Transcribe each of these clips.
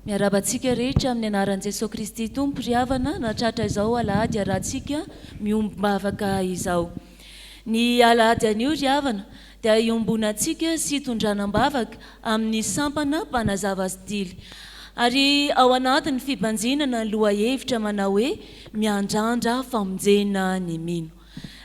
Miarabantsika rehetra amin'ny anaran'i Jesosy Kristy Tompo ry havana, natratra izao alahady arahantsika miombavaka izao. Ny alahady anio ry havana dia iombonantsika sy tondranam-bavaka amin'ny sampana mpanazava stily. Ary ao anatin'ny fibanjinana ny lohahevitra manao hoe miandrandra famonjena ny mino.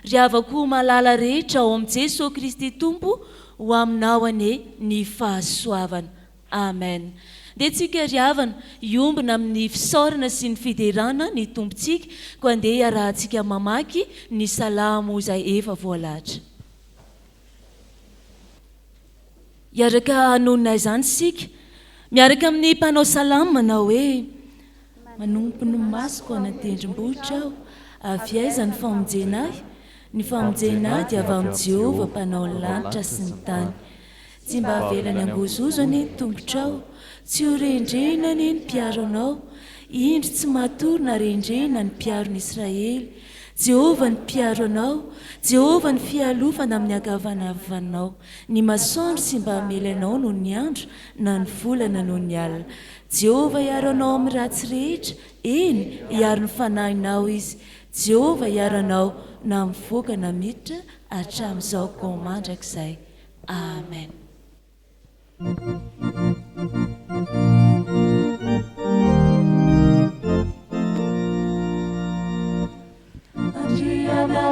Ry havako malala rehetra ao amin'i Jesosy Kristy Tompo ho aminao ane ny fahasoavana. Amen. Dia tsika ry havana iombona amin'ny fisaorana sy ny fiderana ny tompontsika ko andeha arahantsika mamaky ny salamo izay efa voalahatra. Iaraka hanonona izany sika miaraka amin'ny mpanao salamo manao hoe manompo ny masoko anatendrombohitra aho avy aiza ny famonjena ahy. Ny famonjena ahy dia avy amin'ny Jehovah mpanao ny lanitra sy ny tany. Tsy mba havelany angozozo anie ny tongotrao, tsy ho rendrena anie ny mpiaro anao, indro tsy matorina rendrena ny mpiaron' Israely. Jehovah ny mpiaro anao, Jehovah ny fialofana amin'ny ankavananao. Ny masoandro sy mba hamely anao noho ny andro, na ny volana noho ny alina. Jehovah hiaro anao amin'ny ratsy rehetra, eny hiaro ny fanahinao izy. Jehovah hiaro anao na mivoaka na miditra hatramin'izao ko mandrakizay. Amen.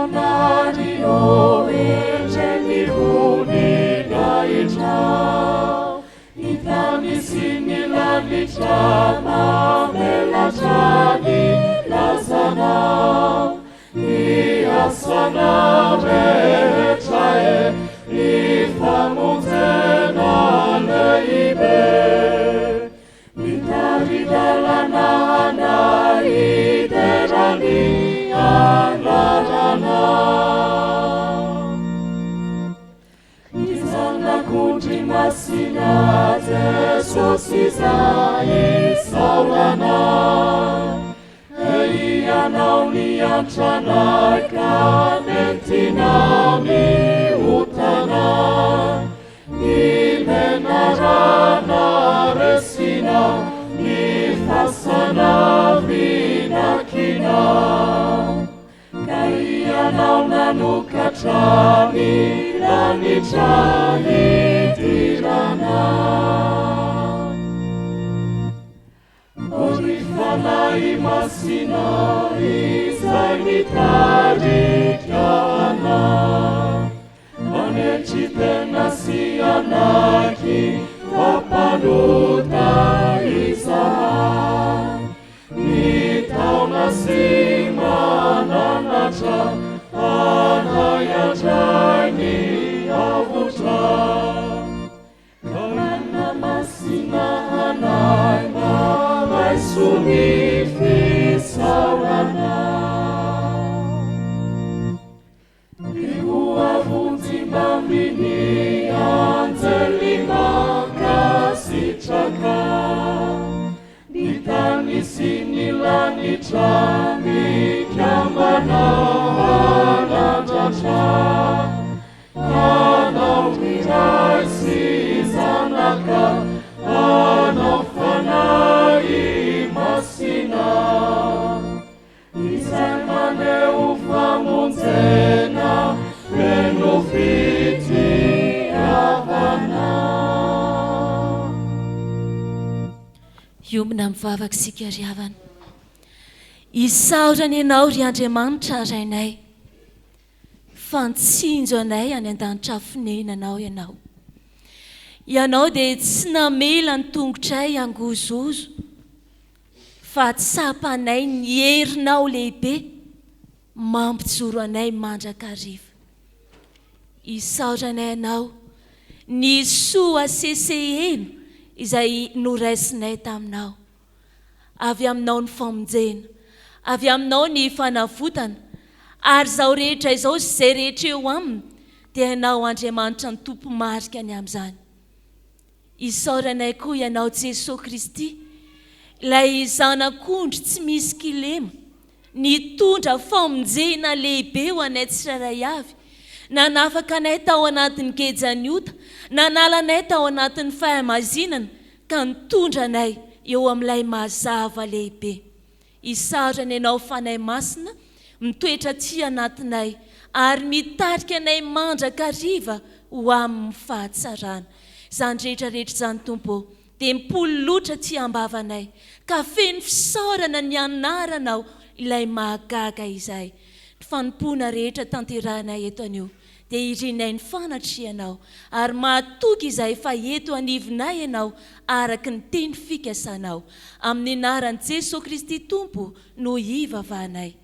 Mario engelihuni naitra itamisi lalitra mamelajani lazana iasana retrae ifamonzena leibe mitaridalana naiderani anarana izana kundri masina Jesosy izay saolana ianao niantrana ka mentinao miotana nimenarana resina nifasana vinakina ka ianao nanokatra milanitra hidirana Orifanahy masina izay mitarikana manetry tena sy anaky mampanota izahay nitaona sy mananatra anayandray ny avotra kana masina anay maisony fisaorana ihoavonjy maminy anjely mankasitraka nitany sy nilanitra mikambana anandratra anao miray sy zanaka anao fanahy masina izay maneo famonjena feno fitiavana. Iomina mivavaka sika ry havana. Isaorany ianao ry Andriamanitra rainay, fantsinjo anay any an-danitra fonenanao ianao. Ianao dia tsy namela ny tongotray angozozo, fa tsapanay ny herinao lehibe, mampijoro anay mandrakariva. Isaoranay ianao ny soa seseheno izay noraisinay taminao. Avy aminao ny famonjena, avy aminao ny fanavotana, ary izao rehetra izao sy izay rehetra eo aminy dia ianao Andriamanitra ny tompo marika any amin'izany. Isaoranay koa ianao Jesosy Kristy, ilay zanak'ondry tsy misy kilema, nitondra famonjena lehibe ho anay tsirairay avy, nanafaka anay tao anatin'ny kejany ota, nanala anay tao anatin'ny fahamazinana, ka nitondra anay eo amin'ilay mazava lehibe. Isaorany ianao fanay masina mitoetra ty anatinay ary mitarika anay mandraka riva ho amin'ny fahatsarana. Izany rehetrarehetra izany tompo dia mipololotra ty ambavanay ka feno fisaorana ny anaranao ilay mahagaga izay. Ny fanompoana rehetra tanterahanay eto anio dia irinay ny fanatrianao ary mahatoky izay fa eto anivonay ianao araka ny teny fikasanao. Amin'ny anaran'i Jesosy Kristy tompo no ivavahanay.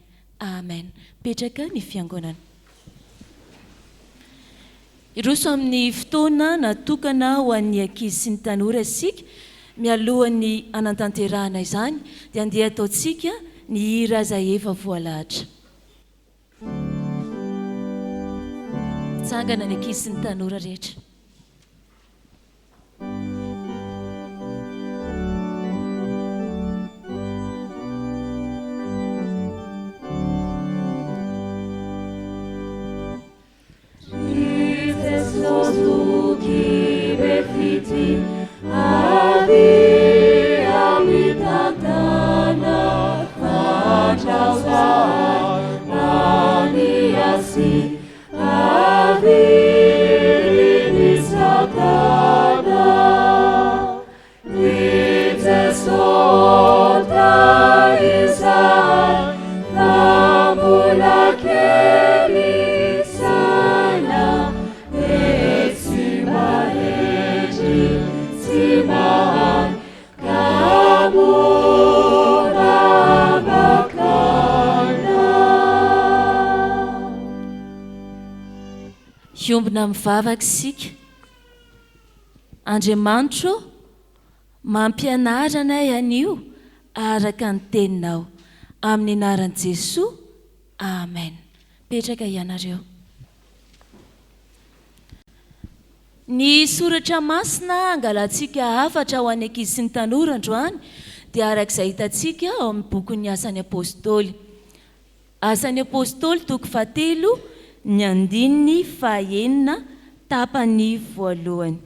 Amen. Petraka ny fiangonana. Iroso amin'ny fotoana natokana ho an'ny ankizy sy ny tanora isika, mialohan'ny anantanterahana izany dia andeha ataontsika ny hira izay efa voalahatra. Tsangana ny ankizy sy ny tanora rehetra. Hiombona mivavaka isika. Andriamanitro mampianaranay anio araka ny teninao. Amin'ny anaran'i Jesosy. Amen. Petraka ianareo. Ny soratra masina angalantsika hafatra ho an'ny ankizy sy ny tanora androany dia arak'izay hitantsika ao amin'ny bokin'ny Asan'ny Apôstôly. Asan'ny Apôstôly toko 7 ny 9 tapany voalohany.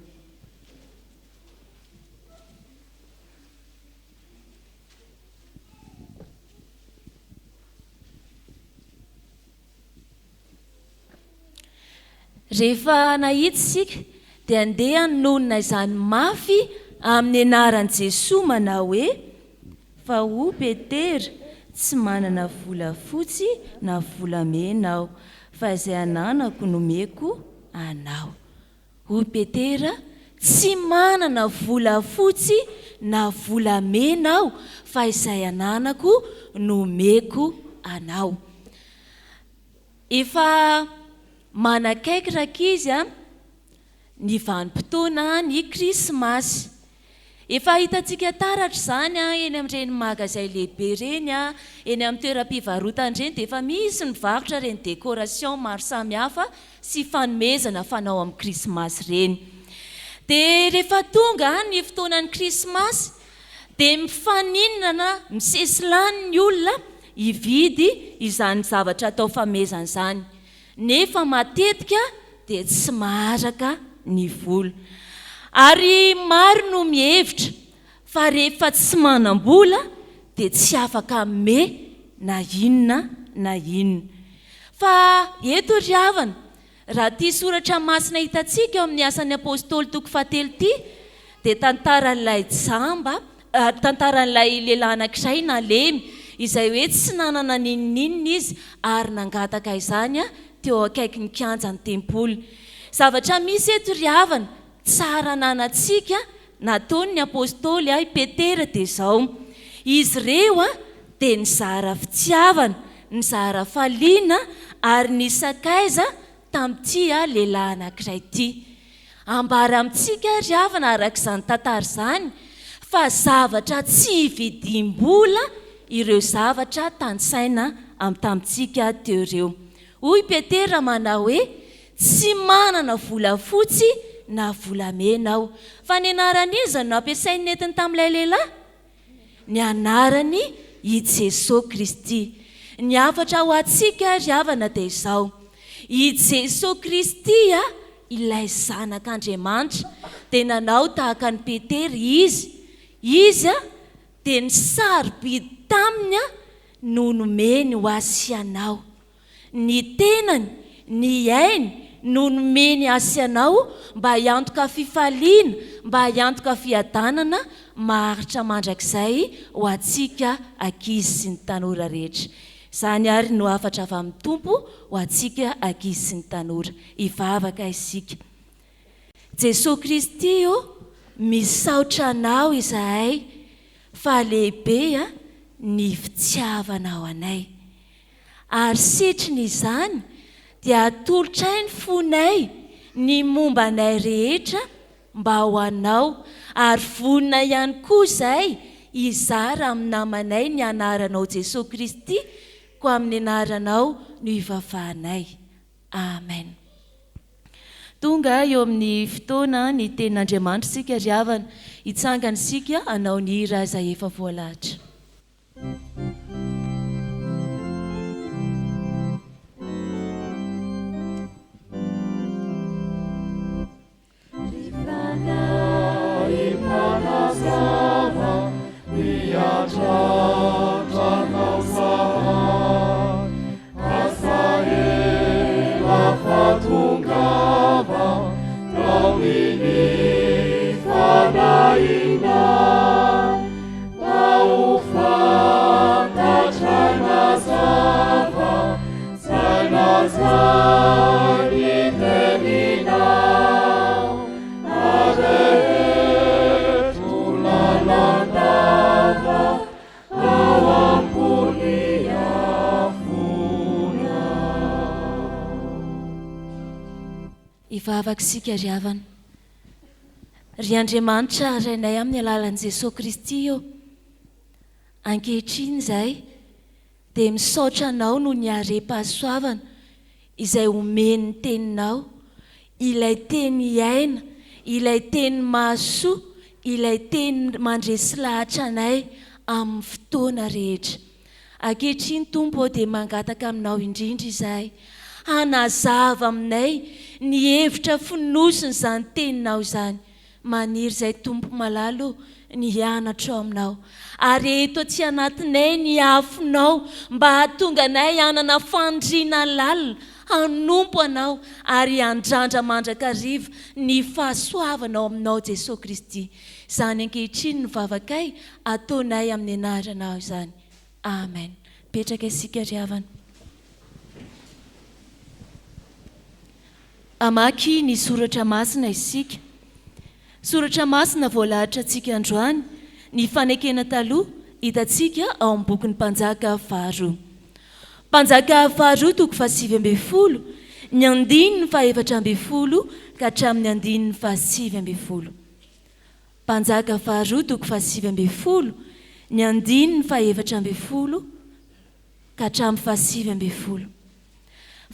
Rehefa nahita isika dia andeha hanonona izany mafy amin'ny anaran'i Jesosy manao hoe: fa ho Petera tsy manana volafotsy na volamena aho, fa izay ananako nomeko anao. Ho Petera tsy manana volafotsy na volamena aho, fa izay ananako nomeko anao. Efa manakaiky rakizy ny vanim-potoana ny Krismasy. Efa hitantsika taratra izany eny amin'ireny magazay lehibe reny, eny amin'ny toeram-pivarotana ireny dia efa misy mivarotra ireny décoration maro samihafa sy fanomezana fanao amin'ny Krismasy ireny. Dia rehefa tonga ny fotoanan'ny Krismasy dia mifaninana, misesilany ny olona hividy izany zavatra atao fanomezana izany. Nefa matetika dia tsy maharaka ny vola. Ary maro no mihevitra fa rehefa tsy manam-bola dia tsy afaka me na inona na inona. Fa eto ry havana, raha ity soratra masina hitantsika amin'ny Asan'ny Apôstôly toko 7 ity dia tantaran'ilay jamba, tantaran'ilay lehilahy anankiray nalemy izay hoe tsy nanana ninninina izy ary nangataka izany teo akaiky ny kianjan'ny tempoly. Zavatra misy eto ry havana tsara nanantsika nataony ny apôstôly i Petera dia izao: izy ireo dia nizara fitiavana, nizara faliana ary nisakaiza tamin'ity lehilahy anankiray ity. Ambara amintsika ry havana arak'izany tantara izany fa zavatra tsy hividim-bola ireo zavatra tanisaina tamintsika teo ireo. Hoy Petera manao hoe: tsy manana volafotsy na volamena aho. Fa ny anaran'iza no ampiasainy netiny tamin'ilay lehilahy? Ny anarany i Jesosy Kristy. Ny hafatra ho antsika ry havana dia izao: i Jesosy Kristy ilay zanak'Andriamanitra dia nanao tahaka ny Petera izy dia ny sarobidy taminy a no nomeny ho asy anao. Ny tenany, ny ainy no nomeny asy anao mba hiantoka fifaliana, mba hiantoka fiadanana maharitra mandrakizay ho antsika ankizy sy ny tanora rehetra. Izany ary no hafatra avy amin'ny Tompo ho antsika ankizy sy ny tanora. Hivavaka isika. Jesosy Kristy misaotra anao izahay fa lehibe ny fitiavanao anay. Ary sitriny izany dia atolotrainy fonay ny momba anay rehetra mba ho anao, ary vonina ihany koa izay hizara amin'ny namanay ny anaranao Jesosy Kristy, ko amin'ny anaranao no ivavahanay. Amen. Tonga eo amin'ny fotoana ny tenin'Andriamanitra sika ry havana, hitsangana sika hanao ny hira izay efa voalahatra. Ivavaka sika ry havana. Ry Andriamanitra rainay amin'ny alalan'i Jesosy Kristy ankehitriny izay dia misaotra anao no ny are-pahasoavana izay omeny ny teninao, ilay teny iaina, ilay teny mahasoa, ilay teny mandresy lahatra anay amin'ny fotoana rehetra. Ankehitriny Tompo dia mangataka aminao indrindra izahay, hanazava aminay ny hevitra fonosiny izany teninao izany. Maniry izay Tompo malalo ny hianatra ao aminao, ary eto tsy anatinay ny afonao mba hahatonga anay hanana fandriana lalina, hanompo anao ary handrandra mandrakariva ny fahasoavanao aminao Jesosy Kristy. Izany ankehitriny ny vavakay ataonay amin'ny anaranao izany. Amen. Petraka isika ry havana. Amaky ny soratra masina isika. Soratra masina voalahatra antsika androany, ny fanekena taloha hitantsika ao amin'ny bokin'ny Mpanjaka faharoa. Mpanjaka faharoa toko 7:10, ny 14:4 ka hatramin'ny 7:10. Mpanjaka faharoa toko 7:10, ny 14:4 ka hatramin'ny 7:10.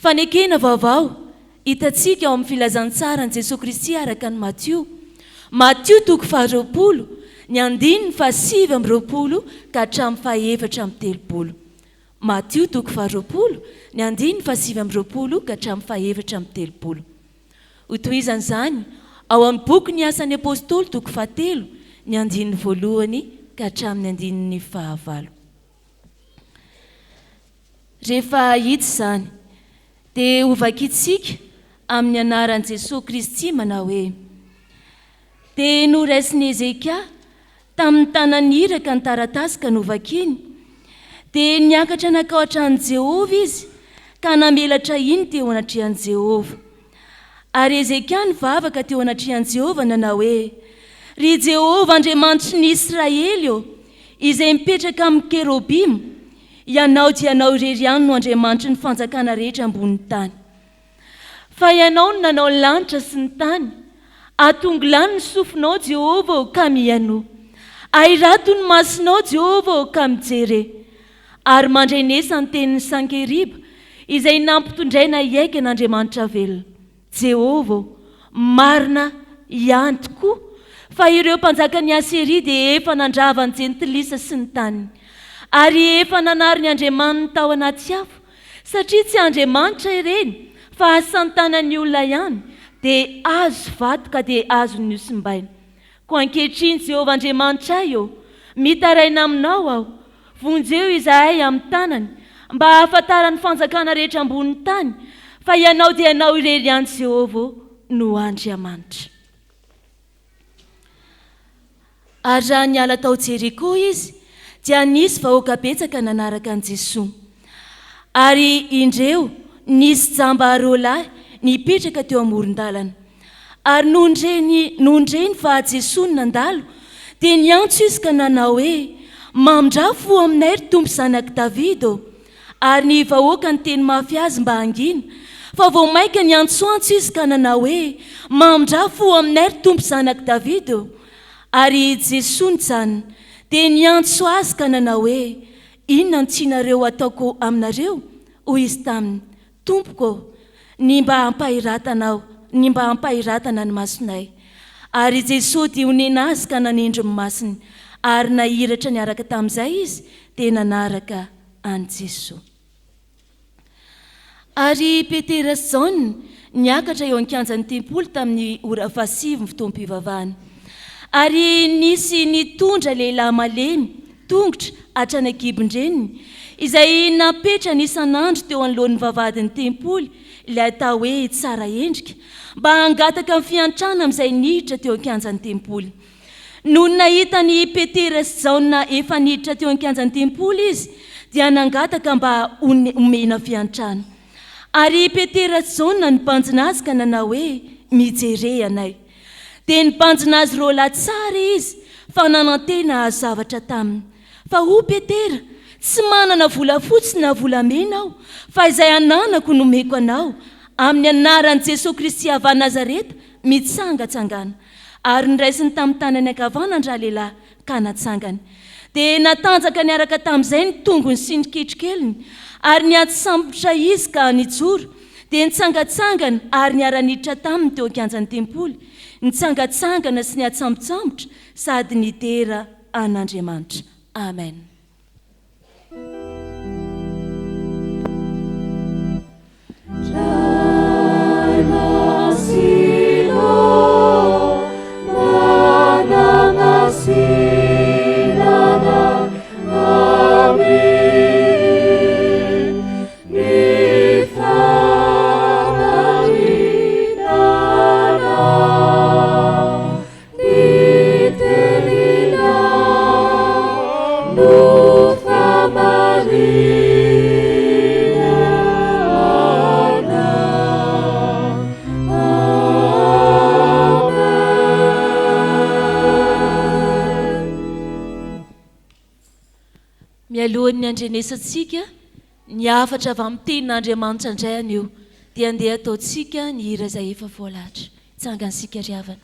Fanekena vaovao hitantsika ao amin'ny filazantsara ny Jesosy Kristy araka ny Matthieu toko 20, ny 7:20 ka hatramin'ny 7:30. Matthieu toko 20, ny 7:20 ka hatramin'ny 7:30. Ho tohizan'izany ao amin'ny boky ny asan'ny apôstôly toko 7, ny 1 ka hatramin'ny 9. Rehefa hita izany dia hovakitsika amin'ny anaran'i Jesosy Kristy manao hoe: dia noraisin'i Ezekia tamin'ny tanan'iraka ny taratasy ka novakiny, dia niakatra nakao an-tran'i Jehovah izy ka namelatra iny teo anatrehan'i Jehovah. Ary Ezekia nivavaka teo anatrehan'i Jehovah nanao hoe: ry Jehovah Andriamanitry ny Israely izay mipetraka amin'ny kerobima, ianao dia ianao irery ihany no Andriamanitry ny fanjakana rehetra ambonin'ny tany. Fa ianao no nanao ny lanitra sy ny tany, atongolany ny sofinao Jehovah ka miano, airato ny masonao Jehovah ka mijere, ary mandrenesa ny tenin'ny Sankeriba izay nampitondraina iaika n'Andriamanitra velona. Jehovah, marina ihany tokoa fa ireo mpanjaka ny Aseria dia efa nandrava ny jentilisa sy ny tany, ary efa nanary ny Andriamanitra tao anaty afo, satria tsy Andriamanitra ireny fa asantanan'ny olona ihany, dia azo vato ka dia azo niosim-baina. Ko ankehitriny Jehovah Andriamanitra mitaraina aminao aho, vonjeo izahay amin'ny tanany, mba hahafantarany fanjakana rehetra amboniny tany, fa ianao dia ianao irery ihany Jehovah no Andriamanitra. Ary raha niala tao Jeriko izy, dia nisy vahoaka betsaka nanaraka an Jesosy. Ary indreo nisy jamba roa lahy nipetraka teo amoron-dalana. Ary nondreny fa Jesosy nandalo, dia niantso izy ka nanao hoe, mamindra-fo aminay ry Tompo zanaky Davida. Ary ny vahoaka ny teny mafy azy mba hangina, fa vao maika niantsoantso izy ka nanao hoe, mamindra-fo aminay ry Tompo zanaky Davida. Ary Jesosy nijanona, dia niantso azy ka nanao hoe, inona no tianareo ataoko aminareo? Hoy izy taminy, Tompoko, ny mba hampahiratana ny masonay. Ary Jesosy dia onena azy ka nanindry ny masony, ary nahiratra niaraka tamin'izay izy, dia nanaraka an Jesosy. Ary Petera sy Jaona niakatra eo an-kianjan'ny tempoly tamin'ny ora 7 ny fotoam-pivavahana. Ary nisy nitondra lehilahy malemy tongotra hatrany an-kibon-dreniny, izay napetra isan'andro teo anoloan'ny vavahadin'ny tempoly, ilay atao hoe tsara endrika, mba hangataka amin'ny fiantrana amin'izay niditra teo an-kianjan'ny tempoly. No nahita ny Petera sy Jaona efa niditra teo an-kianjan'ny tempoly izy, dia nangataka mba omena fiantrana. Ary Petera sy Jaona nibanjina azy ka nanao hoe, mijere anay. Dia nibanjina azy roa lahy tsara izy, fa nanantena azy zavatra taminy. Fa ho Petera, tsy manana volafotsy na volamena aho, fa izay ananako nomeko anao, amin'ny anaran'i Jesosy Kristy avy Nazareta, mitsangatsangana. Ary niraisiny tamin'ny tanany ankavanana lehilahy ka natsangany. Dia natanjaka niaraka tamin'izay ny tongony sy ny kitrokeliny, ary niady sambotra izy ka nijoro, dia nitsangatsangana ary niara-niditra taminy teo an-kianjan'ny tempoly, nitsangatsangana sy niady sambotsambotra sady nidera an'Andriamanitra. Amen. Mialohan'ny andrenesantsika ny afatra avy amin'ny tenin'Andriamanitra indray anio, dia andeha ataontsika ny hira izay efa voalahatra. Itsangansika ry havana.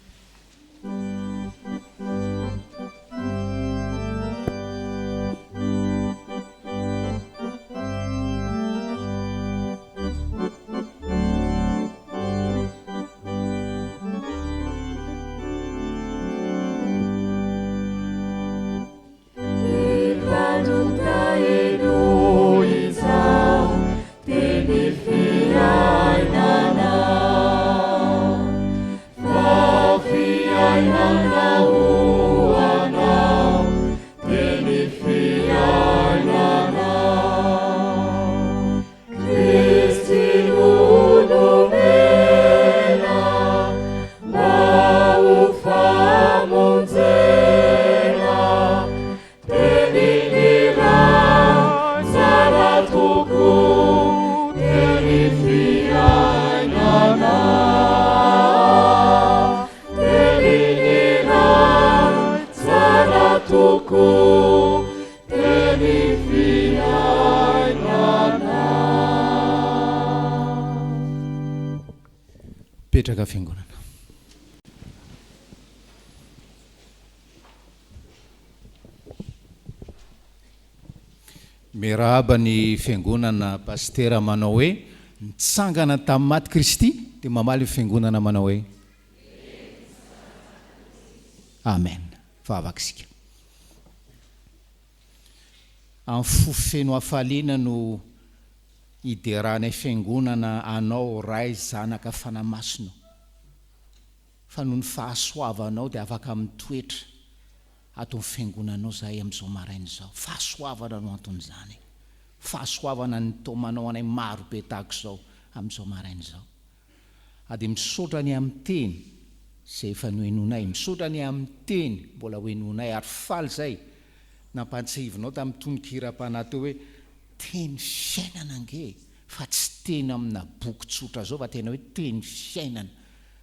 Petraka fiangonana. Miarahaba ny fiangonana pastera manao hoe nitsangana tamin'ny maty Kristy, dia mamaly fiangonana manao hoe amen. Favakisika. Amin'ny fofeno hafaliana no hideranay fiangonana anao ray zanaka fanamasino, fa noho ny fahasoavanao dia afaka amin'ny toetra ato ny fiangonanao zahay amin'izao maraina izao. Fahasoavana no anton'izany. Fahasoavana ny tomanao anay maro be tahaka izao amin'izao maraina izao. Ady misaotra ny amin'ny teny izay efa nohenonay, misaotra ny amin'ny teny mbola hohenonay, ary faly zay nampantsivinao tamin'ny tononkira-panahy teo hoe teny fiainana ange, fa tsy teny amina boky tsotra zao fa tena hoe teny fiainana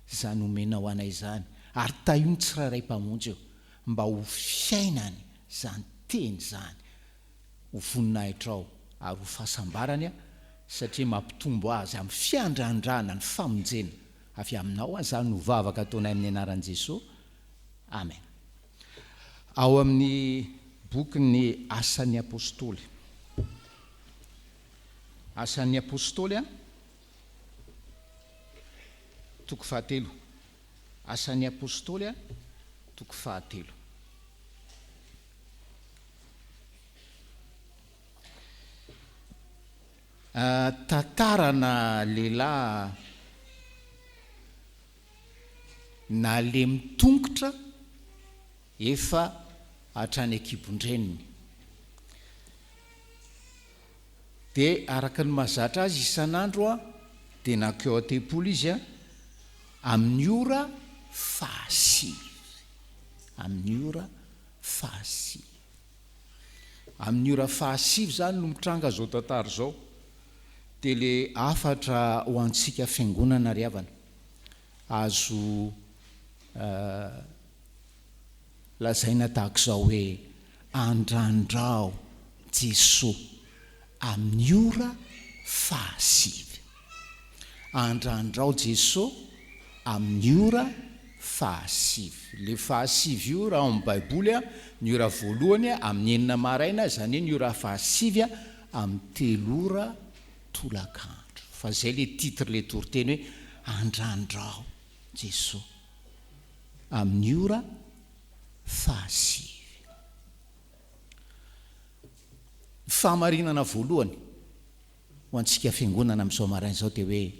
zany omenao anay zany. Ary taio ny tsirairay mpamonjy eo mba ho fiainany zany teny zany, ho voninahitra ary ho fahasambarany satria mampitombo azy amin'ny fiandrandrana ny famonjena avy aminao zany no vavaka ataonay amin'ny anaran'i Jesosy. Amen. Ao amin'ny boky ny Asan'ny Apôstôly. Asan'ny Apôstôly toko 7. Asan'ny Apôstôly toko 7. Tantarana lehilahy nalemy tongotra efa hatrany ekibondreniny. Dia araka ny mahazatra azy isan'andro dia nankeo an-tempoly izy amin'ny ora 5. Amin'ny ora 5. Amin'ny ora 5 zany no mitranga zao tantara zao. Dia le afatra ho antsika fiangonana ry havana azo lazaina tahaka izao hoe andrandrao Jesosy amin'ny ora 5. Andrandrao Jesosy amin'ny ora 5. Le 5 io raha amin'ny baiboly ny ora voalohany amin'ny 9 maraina, zany hoe ny ora 5 amin'ny 3 ora tolakandro. Fa zay le titre le toriteny hoe andrandrao Jesosy amin'ny ora 5. Fahamarinana voalohany ho antsika fiangonana amin'izao maraina izao dia hoe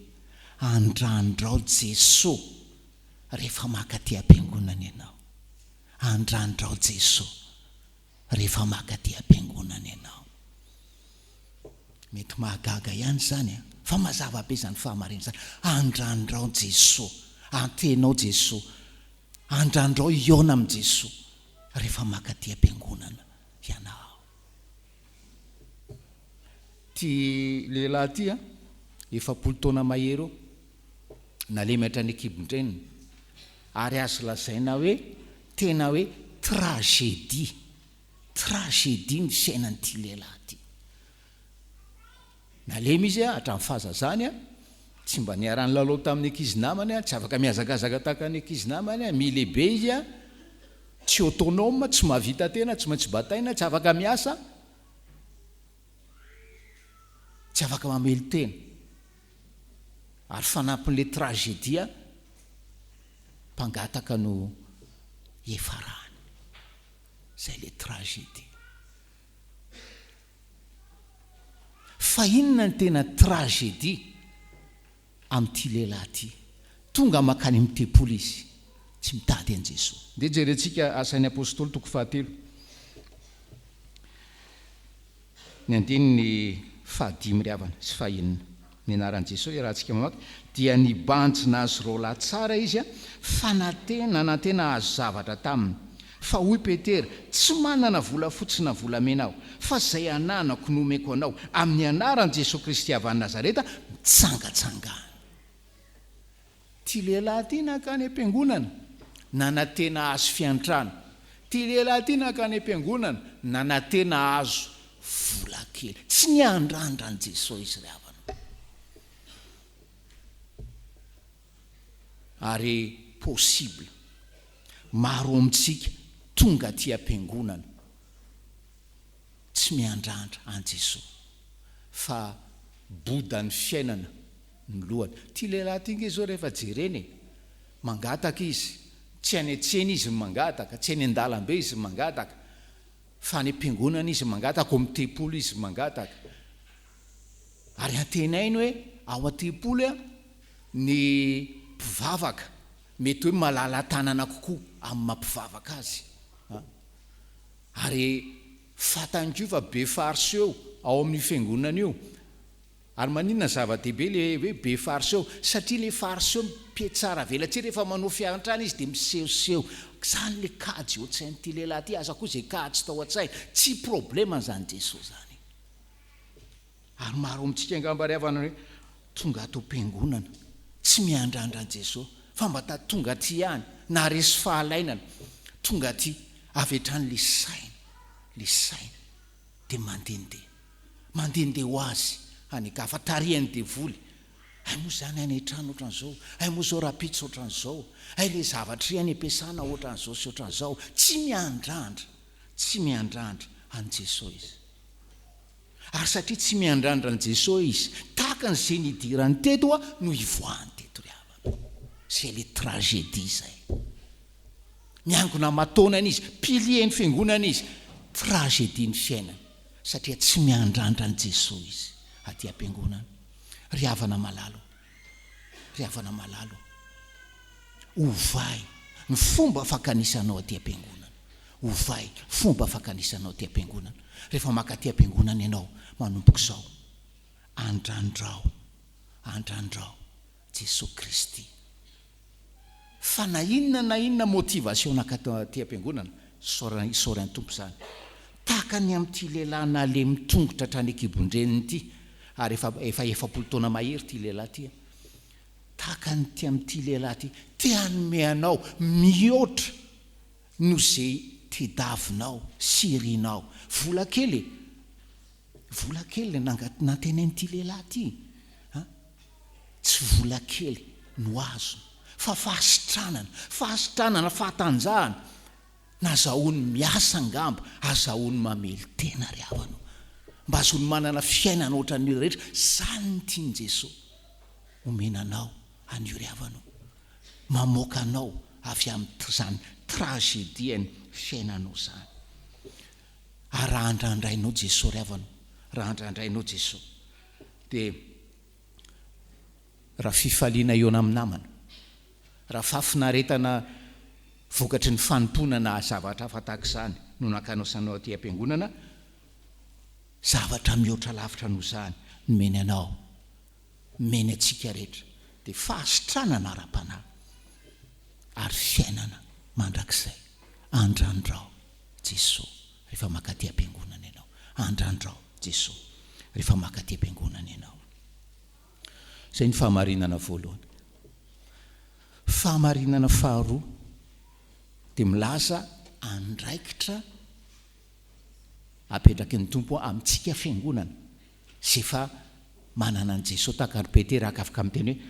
andrandrao Jesosy rehefa makaty am-piangonana ianao. Andrandrao Jesosy rehefa makaty am-piangonana ianao. Mety mahagaga ihany zany fa mazava be zany fahamarinana zany. Andrandrao Jesosy, antenao Jesosy, andrandrao iona amin'ny Jesosy rehefa makaty am-piangonana ianao. Ty lehilahy ty efa 10 taona mahery eo nalemy hatrany ekibondreniny, ary azo lazaina hoe tena hoe tragédie ny fiainan'ity lehilahy ty. Nalemy izy hatramin'ny fahazazany tsy mba niarany lalao tamin'ny ankizy namany, tsy afaka mihazakazaka tahaka ny ankizy namany, milehibe izy tsy autonome, tsy mahavita tena, tsy maintsy bataina, tsy afaka miasa, tsy afaka mamely tena. Ary fanampin'le tragédie mpangataka no efarany. Zay le tragédie. Fa inona ny tena tragédie amin'ity lehilahy ty? Tonga makany amin'ny tempoly izy tsy mitady an Jesosy. Dia jerentsika Asan'ny Apôstôly toko 7. Ny andininy 5 ry havana sy 9 ny anaran'i Jesosy raha antsika mamaky. Dia nibanjina azy rao lahy tsara izy fa natena azo zavatra taminy. Fa hoy Petera, tsy manana vola fotsy na volamena aho, fa zay ananako no omeko anao amin'ny anaran'i Jesosy Kristy avy any Nazareta, mitsangatsangana. Ty lehilahy ty nakany am-piangonana nanantena azo fiantrana. Ty lehilahy ty nakany am-piangonana nanantena azo vola kely. Tsy niandrandran Jesosy izy ry havana. Ary possible maro amintsika tonga ty am-piangonana tsy miandrandra an Jesosy fa bodan'ny fiainana ny lohany. Ty lehilahy ty nge zao rehefa jereny mangataka izy, tsy any an-tsena izy mangataka, tsy any an-dalambe izy mangataka, fa any am-piangonana izy mangataka, ao amin'ny tempoly izy mangataka. Ary antenainy hoe ao an-tempoly ny mpivavaka mety hoe malala tanana kokoa amin'ny mampivavaka azy. ary fatany ko fa be fariseo ao amin'ny fiangonana io ary maninona zava-dehibe le hoe be fariseo satria le fariseo mpietsara velatsy rehefa manao fiantrana izy dia misehoseho zany le kajy ohatsain'ity lehilahy ty aza koa zay kajy tao an-tsay tsy problema zany Jesosy zany ary maro amintsika angambariavana hoe tonga ato am-piangonana tsy miandrandra an Jesosy fa mba tonga aty ihany na resy fahalainana tonga aty avy hatrany le saina dia mandendeha ho azy anikafa tariany devoly ay moa zany any trano ohatran'izao ay moa zao rapitso ohatran'izao ay le zavatra any ampiasana ohatran'izao sy ohatran'izao tsy miandrandra an Jesosy izy ary satria tsy miandrandra an Jesosy izy tahaka n'izay nidirany teto no ivoahany teto ry havana zay le tragédie zay miangona mataonana izy pilieny fiangonana izy tragédie ny fiainana satria tsy miandrandra an Jesosy izy aty am-piangonana ry havana malalo ovay ny fomba fakanisanao aty am-piangonana ovay fomba fakanisanao aty am-piangonana rehefa maka aty am-piangonana ianao manomboka izao andrandrao Jesosy Kristy fa na inona motivation aty am-piangonana isaorany tompo zany tahaka ny amin'ity lehilahy na le mitongotra hatrany akibondreniny ity ary efa 70 taona mahery ty lehilahy ty tahaka nyty amin'ity lehilahy ty te hanomeanao mihoatra no zay tedavinao sirinao vola kely nantenen'ity lehilahy ty tsy vola kely no azo fa fahasitranana fahatanjahana nazahoany miasa angamba azahoany mamely tena ry havanao mba azony manana fiainana ohatran'io rehetra zany ny tiany Jesosy omenanao an'io ry havanao mamoakanao avy amin'izany tragédieny fiainanao zany ary raha andrandrainao Jesosy ry havanao dia raha fifaliana eona amin'ny namana raha fafinaretana vokatry ny fanompona na zavatra hafa tahaka izany no nakanosanao aty am-piangonana zavatra mihoatra lavitra no zany nomeny anao meny atsika rehetra dia fahasitranana ara-panahy ary fiainana mandrakizay andrandrao Jesosy rehefa maka aty am-piangonana ianao andrandrao Jesosy rehefa maka aty am-piangonana ianao zay ny fahamarinana voalohany. Fahamarinana faharoa dia milaza andraikitra apetraky ny tompo amintsika fiangonana zay fa manana an Jesosy tahaka ny Petera afaka miteny hoe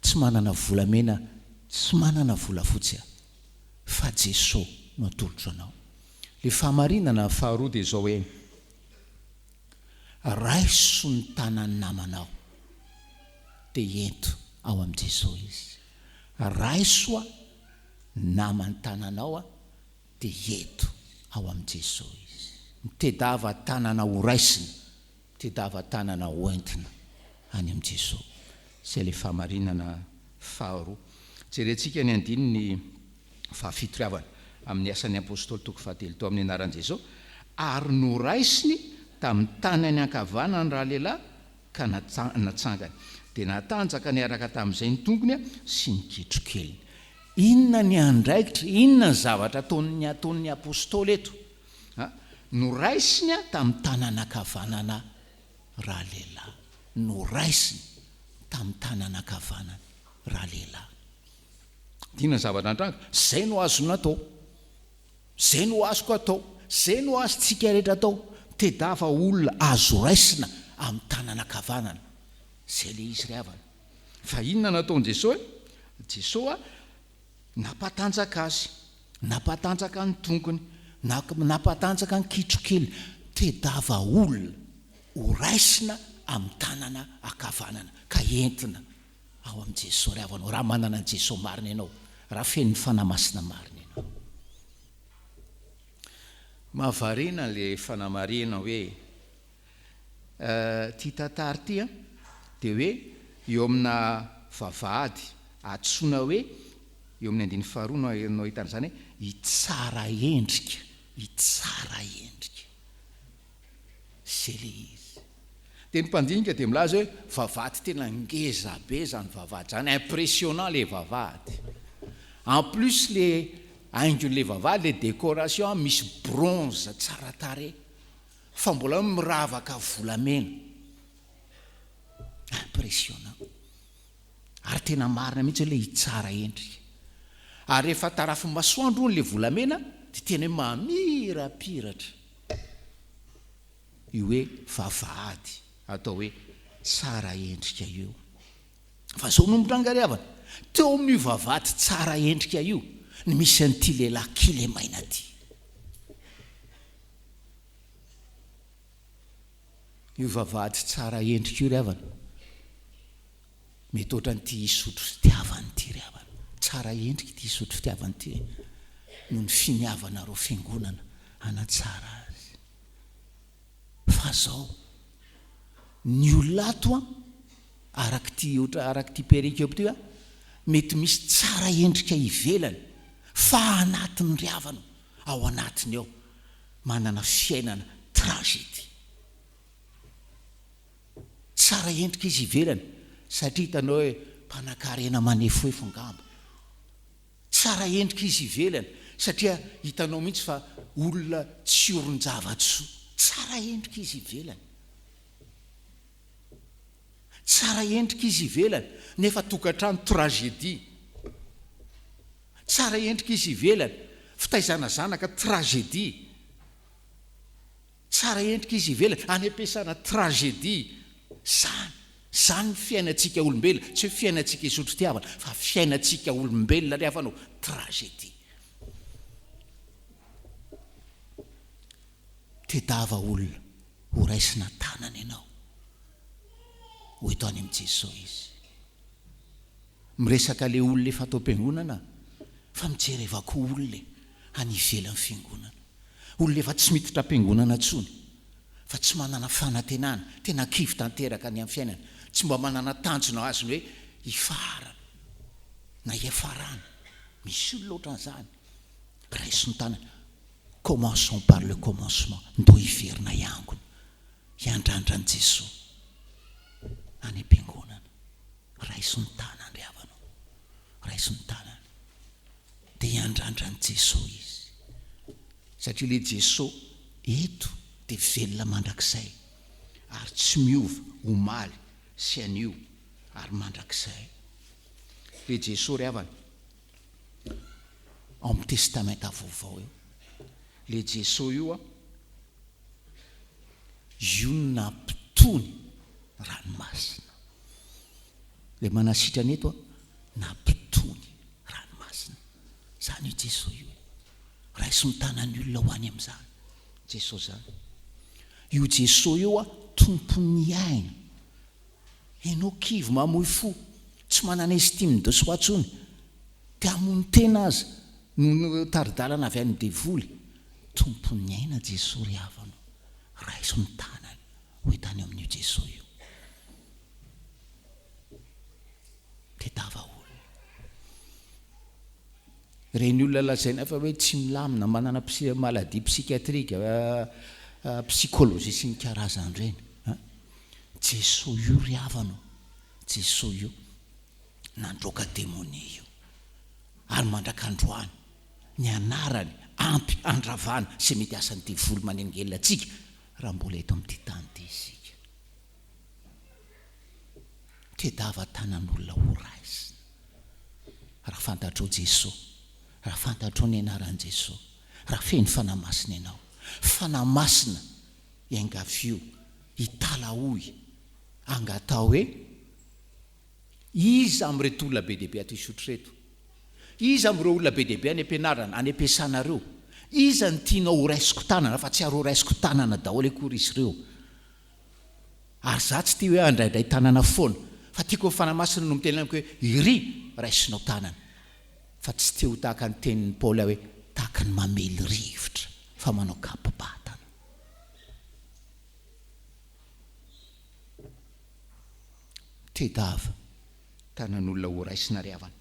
tsy manana volamena tsy manana volafotsy fa Jesosy no atolotra anao. Le fahamarinana faharoa dia zao hoe raiso ny tanany namanao dia ento ao am Jesosy izy. Raiso namany tananao dia ento ao am Jesosy izy. Mitedava tanana ho raisina, mitedava tanana ho entina any am Jesosy. Zay le fahamarinana faharoa. Jerentsika ny andininy fahafitoavana amin'ny asan'ny apôstôly toko fahatelo tao amin'ny anaran'i Jesosy, ary noraisiny tamin'ny tanany ankavanany raha lehilahy ka natsangany dia natanjaka niaraka tamin'izay ny tongony sy ny kitrokeliny. Inona ny andraikitra, inona ny zavatra ataon'ny apôstôly eto? Noraisiny tamin'ny tanany ankavanana raha lehilahy, noraisiny tamin'ny tanany ankavanana raha lehilahy. Inona ny zavatra andraka? Zay no azony atao, zay no azoko atao, zay no azontsika rehetra atao. Tedava olona azo raisina amin'ny tanana ankavanana. Zay le izy ry havana. Fa inona nataon'i Jesosy? Jesosy nampatanjaka azy, nampatanjaka ny tongony, nampatanjaka ny kitrokely. Tedava olona ho raisina amin'ny tanana ankavanana ka entina ao am Jesosy ry havanao. Raha manana an Jesosy marina ianao, raha feno fanamasina marina ianao. Mahavarina le fanamarina hoe ty tantara ty dia hoe eo amina vavahady atsoina hoe eo amin'ny andiny faharoa no hitana izany hoe hitsara endrika hitsara endrika zay le izy. De ny mpandinika de milaza hoe vavahady tena ngeza be zany vavahady zany, impressionnant le vavahady. En plus le haingon'le vavahady, le décoration misy bronze tsara tare fa mbola miravaka volamena, impressionnant. Ary tena marina mihitsy le hitsara endrika. Ary rehefa tarafy masoandro ny le volamena de tena hoe mamirapiratra. Io hoe vavahady atao hoe tsara endrika io. Fa zao nombotrangariavana teo amin'io vavahady tsara endrika io ny misy an'ity lehilahy kely maina ty. Io vavahady tsara endrika io ry havana mety ohatran'ity isotro fitiavana ity ry havana. Tsara endrika ity isotro fitiavana ity noho ny finiavana reo fiangonana anatsara azy. Fa zao ny olato arak'ity perikeo ty mety misy tsara endrika ivelany fa anatiny ry havana ao anatiny ao manana fiainana tragédie. Tsara endrika izy ivelany satria hitanao hoe mpanakarena manefoefo ngamba. Tsara endrika izy ivelany satria hitanao mihitsy fa olona tsy oron-javatsoa. Tsara endrika izy ivelany. Tsara endrika izy ivelany nefa tokantrano tragédie. Tsara endrika izy ivelany fitaizana zanaka tragédie. Tsara endrika izy ivelany any ampiasana tragédie. Zany fiainantsika olombelona, tsy hoe fiainantsika isotro fitiavana fa fiainantsika olombelona ry hafanao tragédie. Tedava olona ho raisina tanana ianao ho eto any amin'i Jesosy izy. Miresaka le olona efa atao am-piangonana fa mijerevako olona any ivelan'ny fiangonana. Olona efa tsy miditra am-piangonana intsony fa tsy manana fanantenana, tena kivy tanteraka any amin'ny fiainana, tsy mba manana tanjona azy hoe hifarana na hiafarana. Misy olona ohatran'izany. Raisiny tanana. Commençons par le commencement. Ndo hiverina ihangony hiandrandran'i Jesosy any am-piangonana. Raisiny tanana ry havanao. Raisiny tanana. Dia hiandrandran'i Jesosy izy. Satria le Jesosy eto dia velona mandrakizay ary tsy miova omaly sy anio ary mandrakizay. Le Jesosy ry havana amin'ny testamenta vaovao eo, le Jesosy io io nampitony ranomasina. Le manasitrana eto nampitony ranomasina. Zany io Jesosy io. Raisiny tanany olona ho any amin'izany Jesosy zany. Io Jesosy io tompony aina. Enao kivy mamoy fo, tsy manana estime de soi intsony, te hamono tena aza no taridalana avy any devoly. Tompony aina Jesosy ry havana. Raisiny tanany ho etany amin'io Jesosy io. Tedava olona. Reny olona lazaina fa hoe tsy milamina, manana maladie psychiatrique, psychologie sy ny karazany reny. Jesosy io ry havanao. Jesosy io nandroaka démonie io ary mandrakandroany ny anarany ampy andravana sy mety asany devoly manengelina atsika raha mbola eto amin'ity tany ity isika. Tedava tanan'olona ho raisina. Raha fantatrao Jesosy, raha fantatrao ny anaran'i Jesosy, raha feno fanamasina ianao, fanamasina iangavio, hitalahoy, angatao hoe iza amin'ireto olona be dehibe ato isotro reto, iza amin'ireo olona be dehibe any ampianarana, any ampiasanareo, iza ny tianao ho raisiko tanana fa tsy ary ho raisiko tanana daholo akory izy ireo. Ary za tsy tia hoe andraindray tanana foana, fa tiako fanamasina no miteny amiko hoe iry raisinao tanana, fa tsy tia ho tahaka ny tenin'ny Paoly hoe tahaka ny mamely rivotra fa manao kapobatana. Tedava tanan'olona ho raisina ry havana.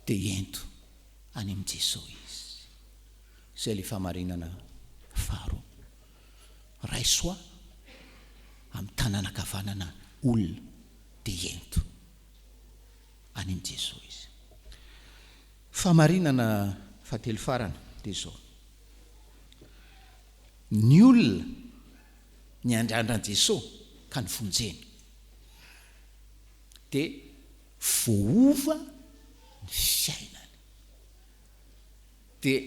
Dia ento any amin'i Jesosy izy. zay le famarinana faharo raisoa amin'ny tananakavanana olona dia ento any am' Jesosy izy. Famarinana fahatelo farana dia zao: ny olona ny andrandran Jesosy ka ny fonjeny dia voova ny fiainany. Dia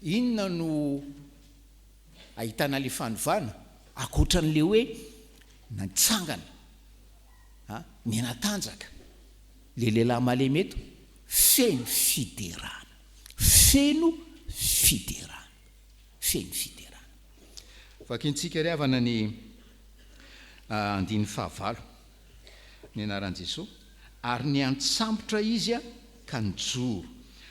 inona no ahitana le fanovana akoatran'le hoe nantsangana ny natanjaka le lehilahy malemeto? Feno fiderana, feno fiderana, feno fiderana. Vakintsika ry havana ny andiny fahavalo ny anaran'i Jesosy. Ary ny antsambotra izy ka nijoro,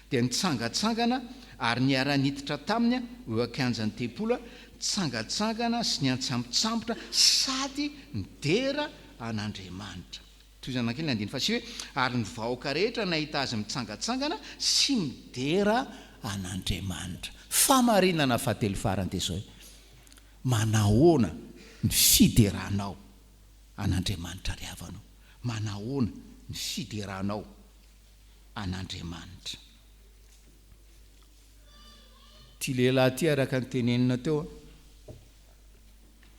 dia nitsangatsangana ary ny ara-niditra taminy eo akanjan'ny tempolo, tsangatsangana sy ny antsambotsambotra sady nidera an'Andriamanitra. Toy izany anankely andiny fasivy hoe ary ny vahoaka rehetra nahita azy mitsangatsangana sy midera an'Andriamanitra. Famarinana fahatelo farany dia zao: manahoana ny fideranao an'Andriamanitra ry havanao? Manahoana ny fideranao an'Andriamanitra? Ty lehilahy ty araka ny tenenina teo,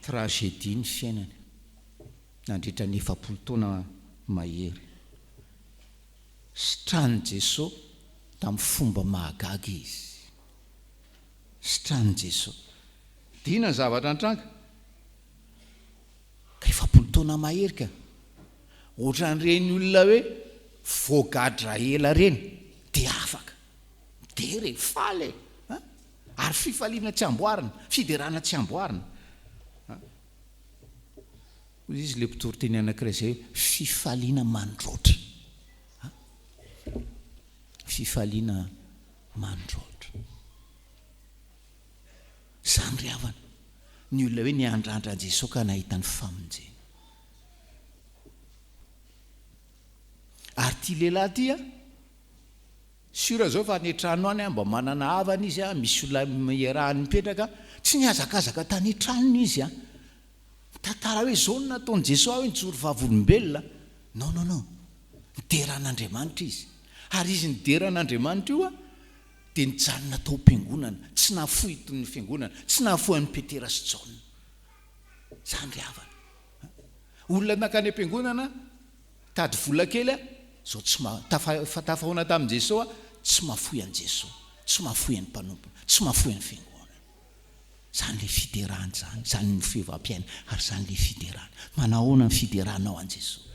tragédie ny fiainany nandritra ny 40 taona mahery. Sitranin Jesosy tamin'ny fomba mahagaga izy. Sitranin Jesosy dina ny zavatra antranga ka 40 taona mahery ka ohatran'ireny olona hoe voagadra ela reny dia afaka dia re faly ary fifaliana tsy amboarina, fiderana tsy amboarina. Izy le mpitoroteny anankiray zay hoe fifaliana mandroatra, fifaliana mandroatra. Zany ry havana ny olona hoe ny andrandran Jesosy ka nahita ny famonjena. Ary ty lehilahy ty sura zao fa netrano any mba manana havana izy misy olona iarahany mipetraka, tsy niazakazaka tany tranony izy tantara hoe zao no nataon'i Jesosy hoe nijoro vavolombelona. Non, non, non, nideran'Andriamanitra izy. Ary izy nideran'Andriamanitra io dia nijanona tao am-piangonana, tsy nahafoy ny fiangonana, tsy nahafoy an'ny Petera sy Jaona. Zany ry havana. Olona nakany am-piangonana tady vola kely zao tsy tafahoana tamin'i Jesosy tsy mahafoy an'i Jesosy, tsy mahafoy an'ny mpanompo, tsy mahafoy an'ny fiangonana. Zany le fiderana zany, zany ny fivampiaina, ary zany le fiderana. Manahoana ny fideranao an Jesosy?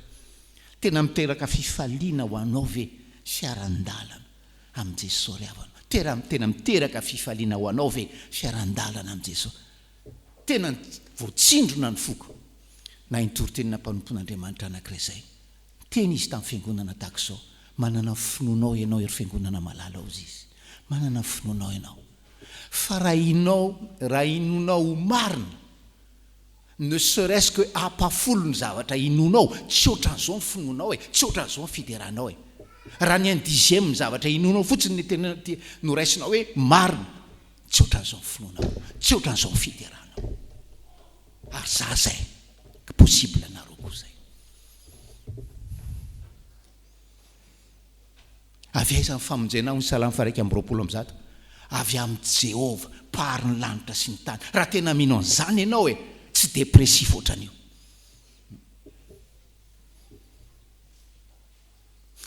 Tena miteraka fifaliana ho anao ve fiaran-dalana am' Jesosy ry havana? Tena miteraka fifaliana ho anao ve fiaran-dalana am' Jesosy? Tena voatsindrona ny foko. Na intoritenina mpanompon'Andriamanitra anankiray zay, teny izy tamin'ny fiangonana tahaka izao: manana finoanao ianao ery fiangonana malala ao izy, manana finoanao ianao. Fa raha inonao marina, ne serait-ce que apafolo ny zavatra inonao, tsy ohatran'izao ny finoanao tsy ohatran'izao ny fideranao Raha ny 10e ny zavatra inonao fotsiny ny tena noraisinao hoe marina, tsy ohatran'izao ny finoanao, tsy ohatran'izao ny fideranao. Ary za zay possible anareo koa zay. Avy aiza ny famonjena ny Salamo faha 120 avy amin'ny Jehova mpahary ny lanitra sy ny tany. Raha tena mino an'izany ianao tsy depressif ohatran'io.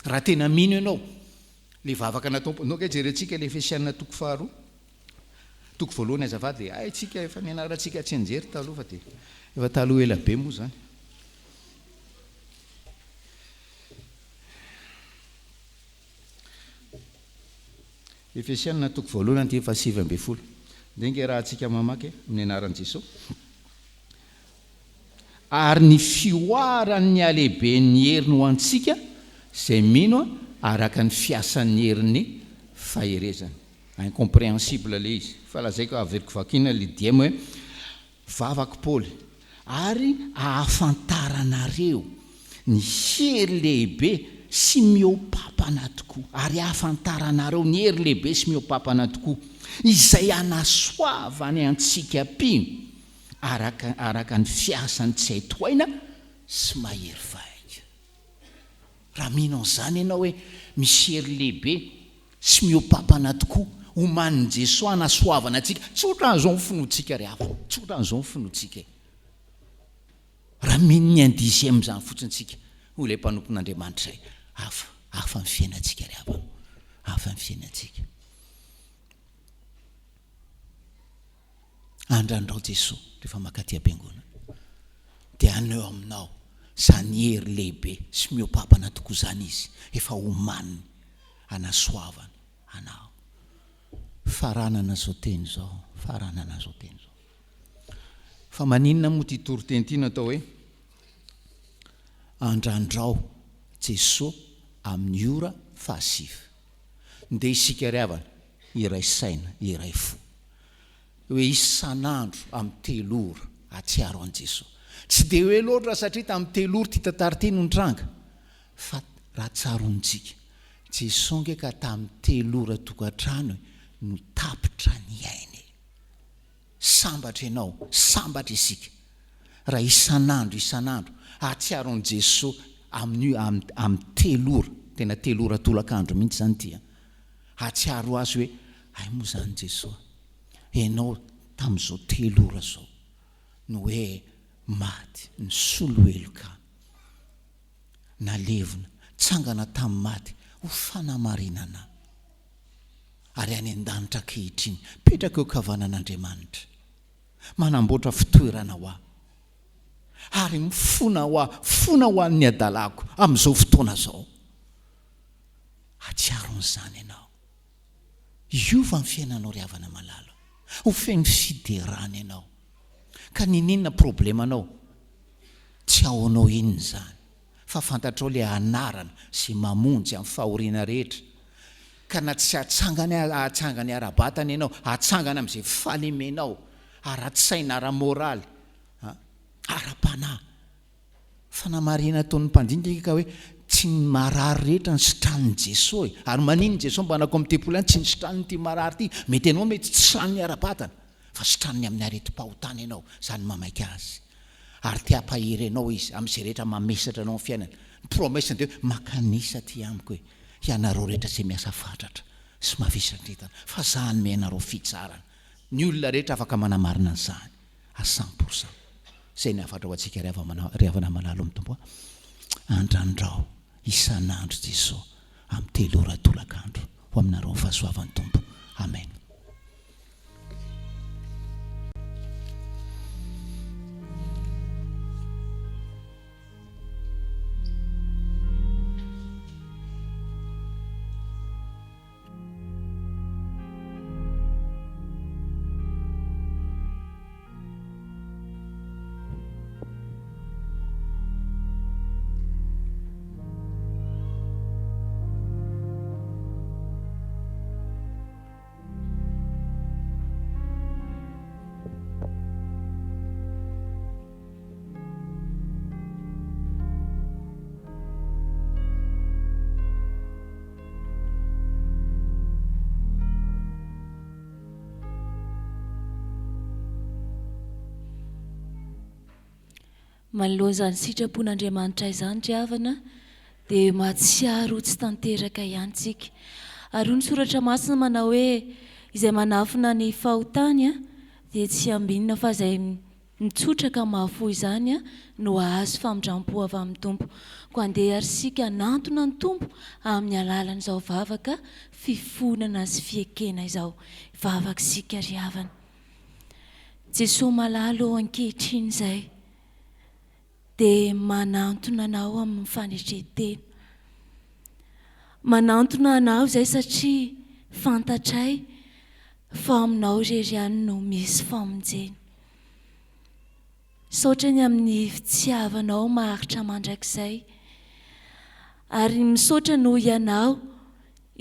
Raha tena mino ianao le vavaka natao nao ke jerentsika le Efesianina 2:2 toko voalohany azavady dia tsika efa nianarantsika tsy anjery taloha fa dia efa taloha ela be moa zany. Efesianina 2:7 ndenge raha antsika mamaky amin'ny anaran'i Jesosy. Ary ny fioaran'ny alehiben'ny heriny ho antsika zay mino araka ny fiasan'ny heriny faherezana. Incompréhensible le izy fa lazaiko averiko vakina le diemo hoe vavaka Paoly, ary ahafantaranareo ny hery lehibe sy miopapana tokoa, ary ahafantaranareo ny hery lehibe sy miopapana tokoa izay anasoavany antsika mpino araka ny fiasany tsy hay toaina sy mahery vaika. Raha mino an'izany ianao hoe misy hery lehibe sy miopapana tokoa omanin' Jesosy anasoavana antsika, tsy ohatran'izao ny finoantsika ry havana, tsy ohatran'izao ny finoantsika. Raha mino ny andisy amin'izany fotsintsika ho ilay mpanompon'Andriamanitra izay hafa ny fiainantsika ry havana, hafa ny fiainantsika. Andrandrao Jesosy rehefa makaty am-piangonana dia aneo aminao izany hery lehibe sy miopapana tokoa izany izy, efa omaniny anasoavana anao. Faranana zao teny zao, faranana zao teny zao. Fa maninona moa ty toriteny ty natao hoe andrandrao Jesosy amin'ny ora fahasivy. Nde isika ry havana iray saina, iray fo, hoe isan'andro amin'ny 3 ora atsiaro an' Jesosy. Tsy de hoe loatra satria tamin'ny 3 ora ty tantara ty no nitranga, fa raha tsarontsika Jesosy nge ka tamin'ny 3 ora tokantrano no tapitra ny ainy. Sambatra ianao, sambatra isika. Raha isan'andro atsiaro an' Jesosy amin'ny 3 ora, tena 3 ora tolakandro mihitsy zany tia. Atsiaro azy hoe ay moa zany Jesosy, ianao tamin'izao 3 ora zao no hoe maty ny soloeloka, nalevona tsangana tamin'ny maty ho fanamarinana, ary any an-danitra kehitriny petraka eo kavanan'Andriamanitra, manamboatra fitoerana ho aho ary mifona ho an'ny adalako amin'izao fotoana zao. Atsiaron'izany ianao, iova ny fiainanao ry havana malala, ho feno fiderana ianao. Ka ninona problemanao? Tsy ao anao inona zany, fa fantatrao le anarana sy mamonjy amin'ny fahoriana rehetra. Ka na tsy atsangany ara-batana ianao, atsangana amin'izay falemenao, ara-tsaina, ara-moraly, ara-panahy. Fanamarina ataon'ny mpandinika ka hoe tsy ny marary rehetra ny sitranin'i Jesosy, ary manino Jesosy mba anako amin'ny tempoly any tsy ny sitraniny ty marary ty, mety ianao mety tsy sitraniny ara-batana, fa sitraniny amin'ny areti-pahotana ianao, zany mamaika azy. Ary ty ampahery ianao izy amin'izay rehetra mamesatra anao amin'ny fiainana. Ny promesany dia hoe makanisa ty amiko hoe ianareo rehetra tsy miasa fatratra sy mavisatretana, fa zany mianareo fitsarana. Ny olona rehetra afaka manamarina an'izany à 100%. Zay ny afatra ho antsika ry havana malalo amin'ny tompo. Andrandrao isan'andro Jesosy amin'ny 3 ora tolakandro ho aminareo ny fahasoavan'ny tompo. Amen. Manoloana izany sitrapon'Andriamanitra izany ry havana dia mahatsiaro tsy tanteraka ihany tsika. Ary ny soratra masina manao hoe izay manafina ny fahotany dia tsy ambinina fa izay mitsotraka mahafoy izany no ahazo famindrampo avy amin'ny tompo. Ko andeha ary sika nantona ny tompo amin'ny alalan'izao vavaka fifonana sy fiekena izao. Vavaka sika ry havana. Jesosy malalo ao ankehitriny izay dia manantona anao amin'ny fanetretena. Manantona anao izay satria fantatray fa aminao irery ihany no misy famonjeny. Saotra ny amin'ny fitiavanao maharitra mandrakizay, ary misaotra noho ianao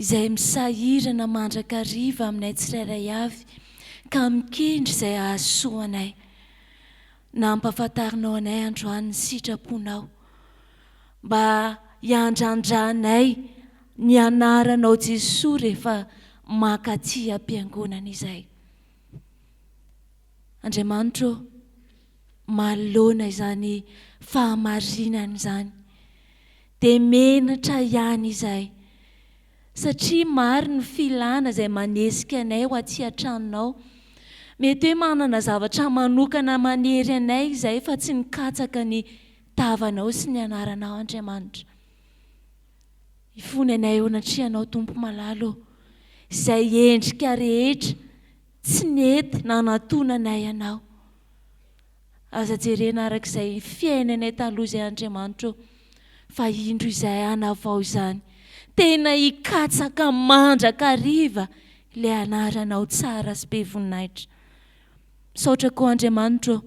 izay misahirana mandrakariva aminay tsirairay avy ka mikendry izay ahasoanay. Nampafantarinao anay androany ny sitraponao mba hiandrandranay ny anaranao Jesosy rehefa makaty ampiangonana izay. Andriamanitra malona izany fahamarinana izany, dia menatra ihany izay, satria maro ny filana izay manesika anay ho aty an-tranonao. Mety hoe manana zavatra manokana manery anay izay fa tsy nikatsaka ny tavanao sy ny anaranao, Andriamanitra. Ifony anay eo anatrihanao, Tompo malalo, izay endrika rehetra tsy nety nanatonanay ianao. Aza jerena arak'izay fiainanay taloha izay, Andriamanitra, fa indro izay anavao izany tena hikatsaka mandraka riva ilay anaranao tsara sy be voninahitra. Misaotra koa, Andriamanitra,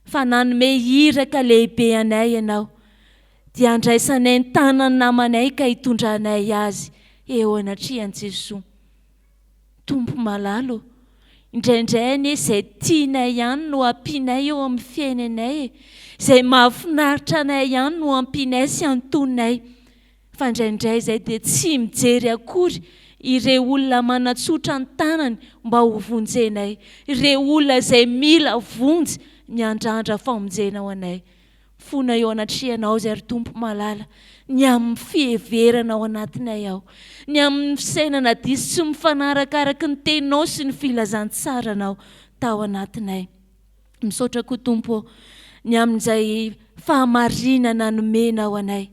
fa nanome hiraka lehibe anay ianao, dia andraisanay ny tanany namanay ka hitondranay azy eo anatrihan'i Jesosy. Tompo malalo, indraindray anie izay tianay ihany no ampianay eo amin'ny fiainanay, izay mahafinaritra anay ihany no ampianay sy antonay. Fa indraindray izay dia tsy mijery akory ireo olona manatsotra ny tanany mba ho vonjenay, ireo olona izay mila vonjy ny andrandra famonjena ho anay. Fona eo anatrihanao izay, ry Tompo malala, ny amin'ny fiheverana ao anatinay ao, ny amin'ny fisainana diso sy mifanarakaraka ny teninao sy ny filazantsaranao tao anatinay. Misaotra koa, Tompo, ny amin'izay fahamarinana nomena ao anay,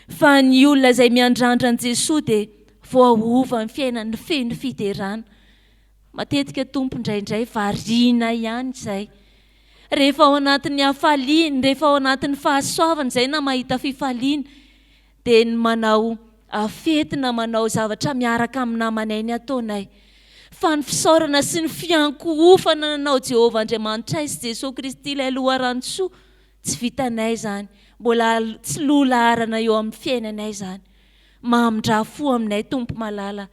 fa ny olona izay miandrandra an' Jesosy dia voaova ny fiainany feno fiderana. Matetika, Tompo, indraindray variana ihany izay. Rehefa ao anatin'ny hafaliany, rehefa ao anatin'ny fahasoavana izay na mahita fifaliana, dia ny manao fety na manao zavatra miaraka amin'ny namanay ny ataonay. Fa ny fisaorana sy ny fiankohofana nanao Jehovah Andriamanitra sy Jesosy Kristy ilay loharantsoa, tsy vitanay izany, mbola tsy lolarana eo amin'ny fiainanay izany. Mamindra-fo aminay, Tompo malala,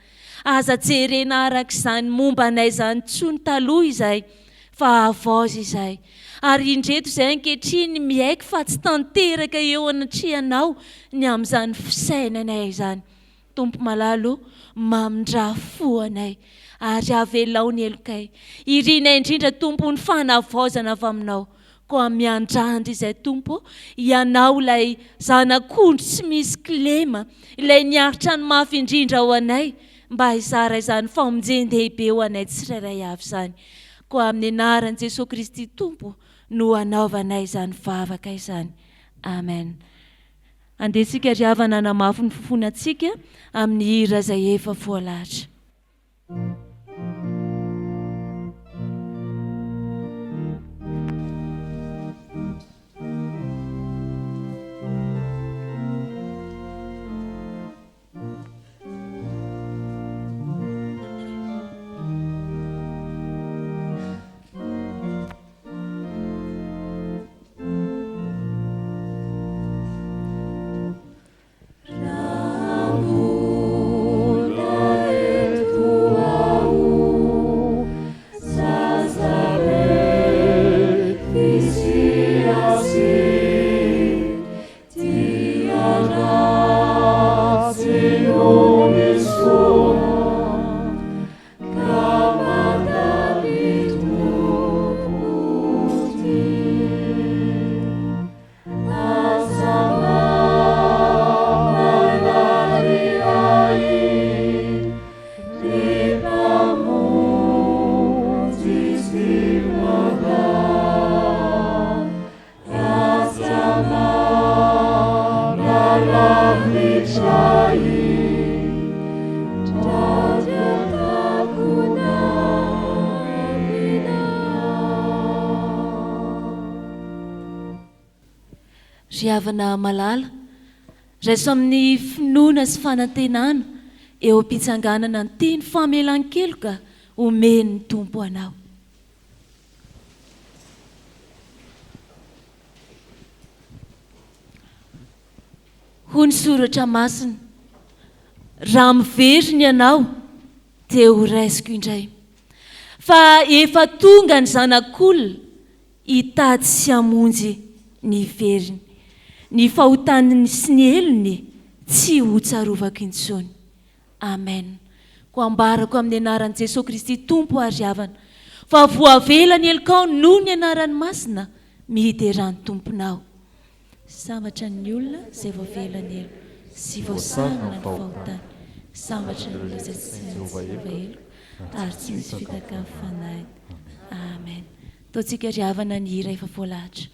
aza jerena arak'izany momba anay izany tsony taloha izay, fa avaozy izay. Ary indreto izay ankehitriny miaiky fa tsy tanteraka eo anatrihanao ny amin'izany fisainanay izany. Tompo malalo, mamindra-fo anay ary avelao ny elokay. Iriana indrindra, Tompo, ny fanavaozana avy aminao. Koa miandrandra izay, Tompo, ianao ilay zanak'ondry tsy misy kilema, ilay niaritra ny mafy indrindra ho anay, mba hizara izany famonjen-dehibe ho anay tsirairay avy izany. Koa amin'ny anaran'i Jesosy Kristy, Tompo, no anaovanay izany vavaka izany. Amen. Andesika ry havana namafy ny fofonantsika amin'ny hira izay efa voalahatra. Ry havana malala, raiso amin'ny finoana sy fanantenana eo am-pitsanganana ny teny famelan-keloka omeny ny Tompo anao. Hoy ny soratra masina, raha miveriny ianao dia ho raisiko indray. Fa efa tonga ny zanak'olona hitady sy hamonjy ny veriny. Ny fahotaniny sy ny elony tsy ho tsarovako intsony. Amen. ko ambarako amin'ny anaran'i Jesosy Kristy tompo ary havana fa voavelany elikao noho ny anarany masina mihiderany tomponao. Sambatra ny olona izay voavelany elo sy voasarona ny fahotany. Sambatra ny olona izay tsy Jehova elo ary tsy misy fitaka amin'ny fanahy. Amen. Ataontsika ry havana ny hira efa voalahatra.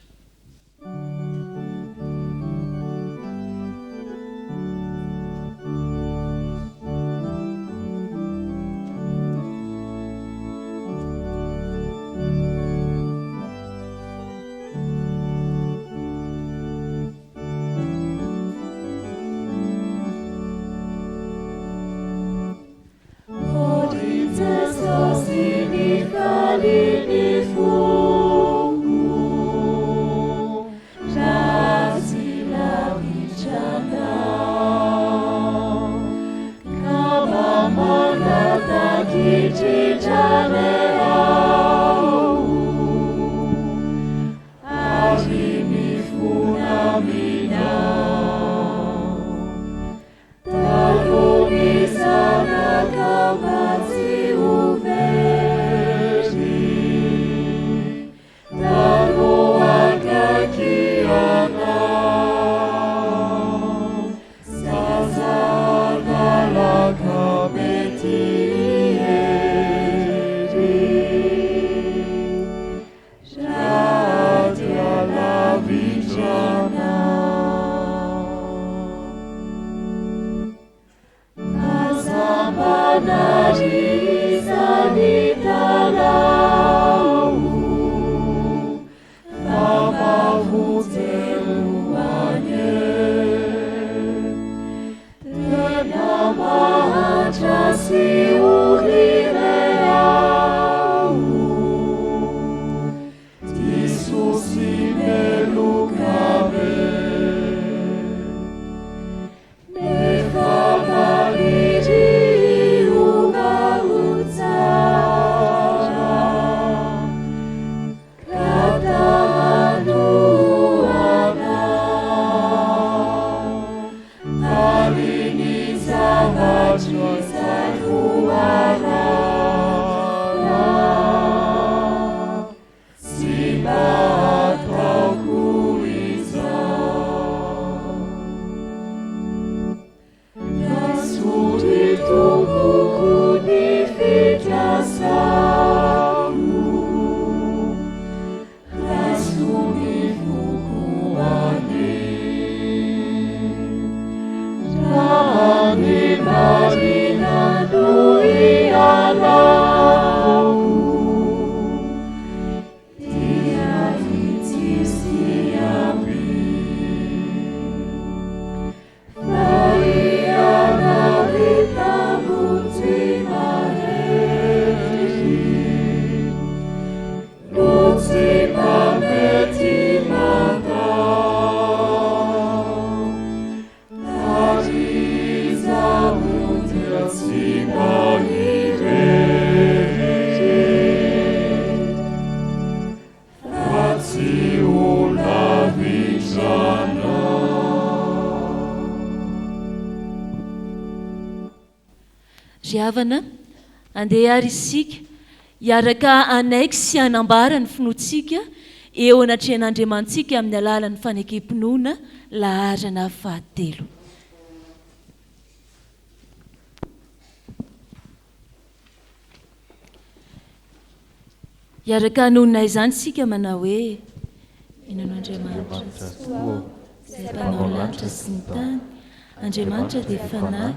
Ry havana, andeha ary isika hiaraka anaiky sy hanambara ny finoantsika eo anatrehan'Andriamantsika amin'ny alalan'ny fanekempinoana laharana fahatelo. Hiaraka hanonona izany sika manao hoe Minan'Andriamanitra izay mpanao ny lanitra sy ny tany, Andriamanitra dia fanahy,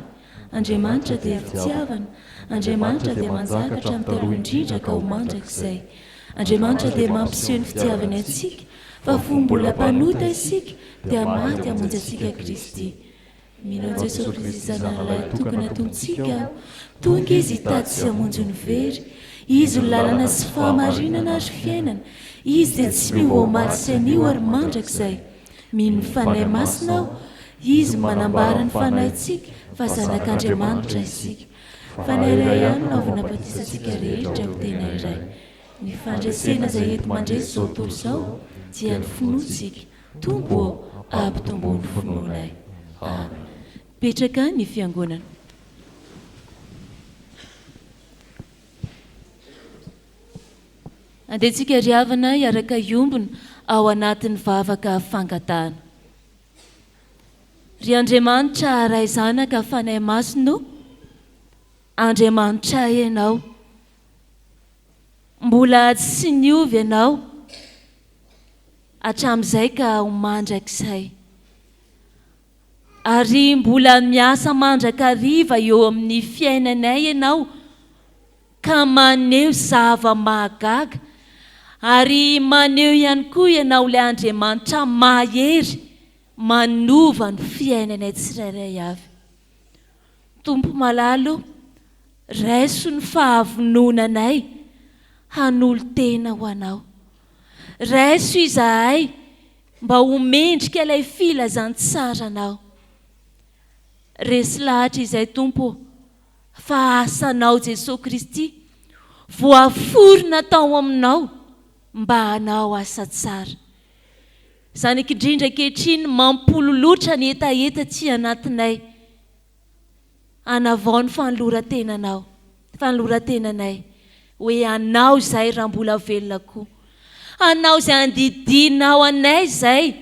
Andriamanitra dia fitiavana, Andriamanitra dia manjakatra amin'ny taloha indrindra ka ho mandrakizay. Andriamanitra dia mampiseho ny fitiavany antsika, fa fombola mpanota isika dia maty hamonjy antsika Kristy. Mino an'i Jesosy Kristy zanahalahy tokony atontsika aho, tonga izy hitady sy hamonjy ny very. Izy ny lalana sy fahamarinana ary fiainana, izy dia tsy mihoamaly sy anio ary mandrakizay. Mino ny fanahy masina aho, izy manambara ny fanahintsika fa zanak'Andriamanitra isika. Fanahy iray ihany naovana-batisantsika rehetra ho tena iray. Ny fandraisena izay ento mandresy izao tontolo izao dia ny finoantsika, tombo ao ampitomboan'ny finoanay. Amen. Petraka ny fiangonana. Andehantsika riavana iaraka iombona ao anatin'ny vavaka fangatana. Ry Andriamanitra ray zanaka fanahy masino, Andriamanitra ianao. Mbola tsy niovy ianao hatramin'izay ka homandrakizay. Ary mbola miasa mandrakariva eo amin'ny fiainanay ianao ka maneho zava-mahagaga. Ary maneho ihany koa ianao ilay Andriamanitra mahery manova ny fiainanay tsirairay avy. Tompo malalo, raiso ny fahavononanay hanolo tena ho anao. Raiso izahay mba homendrika ilay filazantsara anao. Resy lahatra izay Tompo, fa asanao Jesosy Kristy voaforona tao aminao mba hanao asa tsara. Izany indrindra ankehitriny mampololotra ny etaeta tsy anatinay, hanavao ny fanoloran-tenanay, hoe anao izay raha mbola velona koa, anao izay andidinao anay izay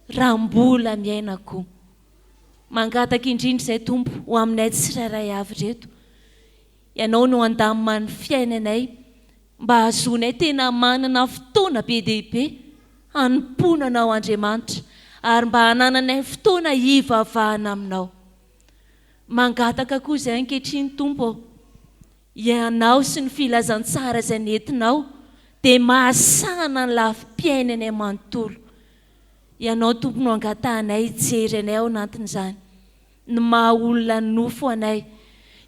raha mbola miaina koa. Mangataka indrindra izay Tompo ho aminay tsirairay avy reto, ianao no andamina ny fiainanay mba hazonay tena manana fotoana be dia be hanomponanao Andriamanitra, ary mba hanananay fotoana hivavahana aminao. Mangataka koa izay ankehitriny Tompo, ianao sy ny filazantsara izay nentinao dia mahasana ny lafim-piainanay manontolo. Ianao Tompo no angatahanay hijery anay ao anatin'izany, ny maha olona nofo anay.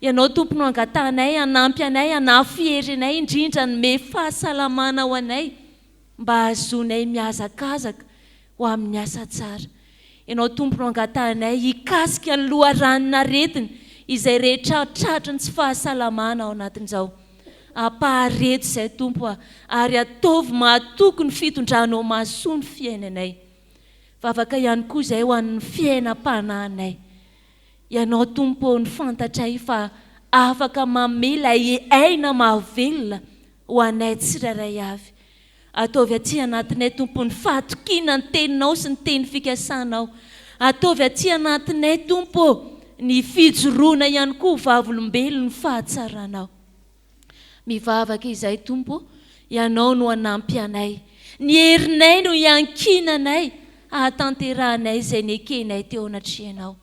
Ianao Tompo no angatahanay hanampy anay, hanafiery anay, indrindra ny me fahasalamana ho anay, mba hazonay mihazakazaka ho amin'ny asa tsara. Ianao Tompo no angatahanay hikasika ny loharanon'aretina izay rehetra tratry ny tsy fahasalamana ao anatin'izao. Ampahareto izay Tompo, ary ataovy mahatoky ny fitondranao mahasoa ny fiainanay. Vavaka ihany koa izay ho an'ny fiainam-panahinay. Ianao Tompo ny fantatray fa afaka mamela aina mahavelona ho anay tsirairay avy. Ataovy aty anatinay Tompo ny fahatokiana ny teninao sy ny teny fikasanao. Ataovy aty anatinay Tompo ny fijoroana ihany koa vavolombelona ny fahatsaranao. Mivavaka izay Tompo, ianao no hanampy anay, ny herinay no hiankinanay, hahatanterahanay izay nekenay teo anatrianao.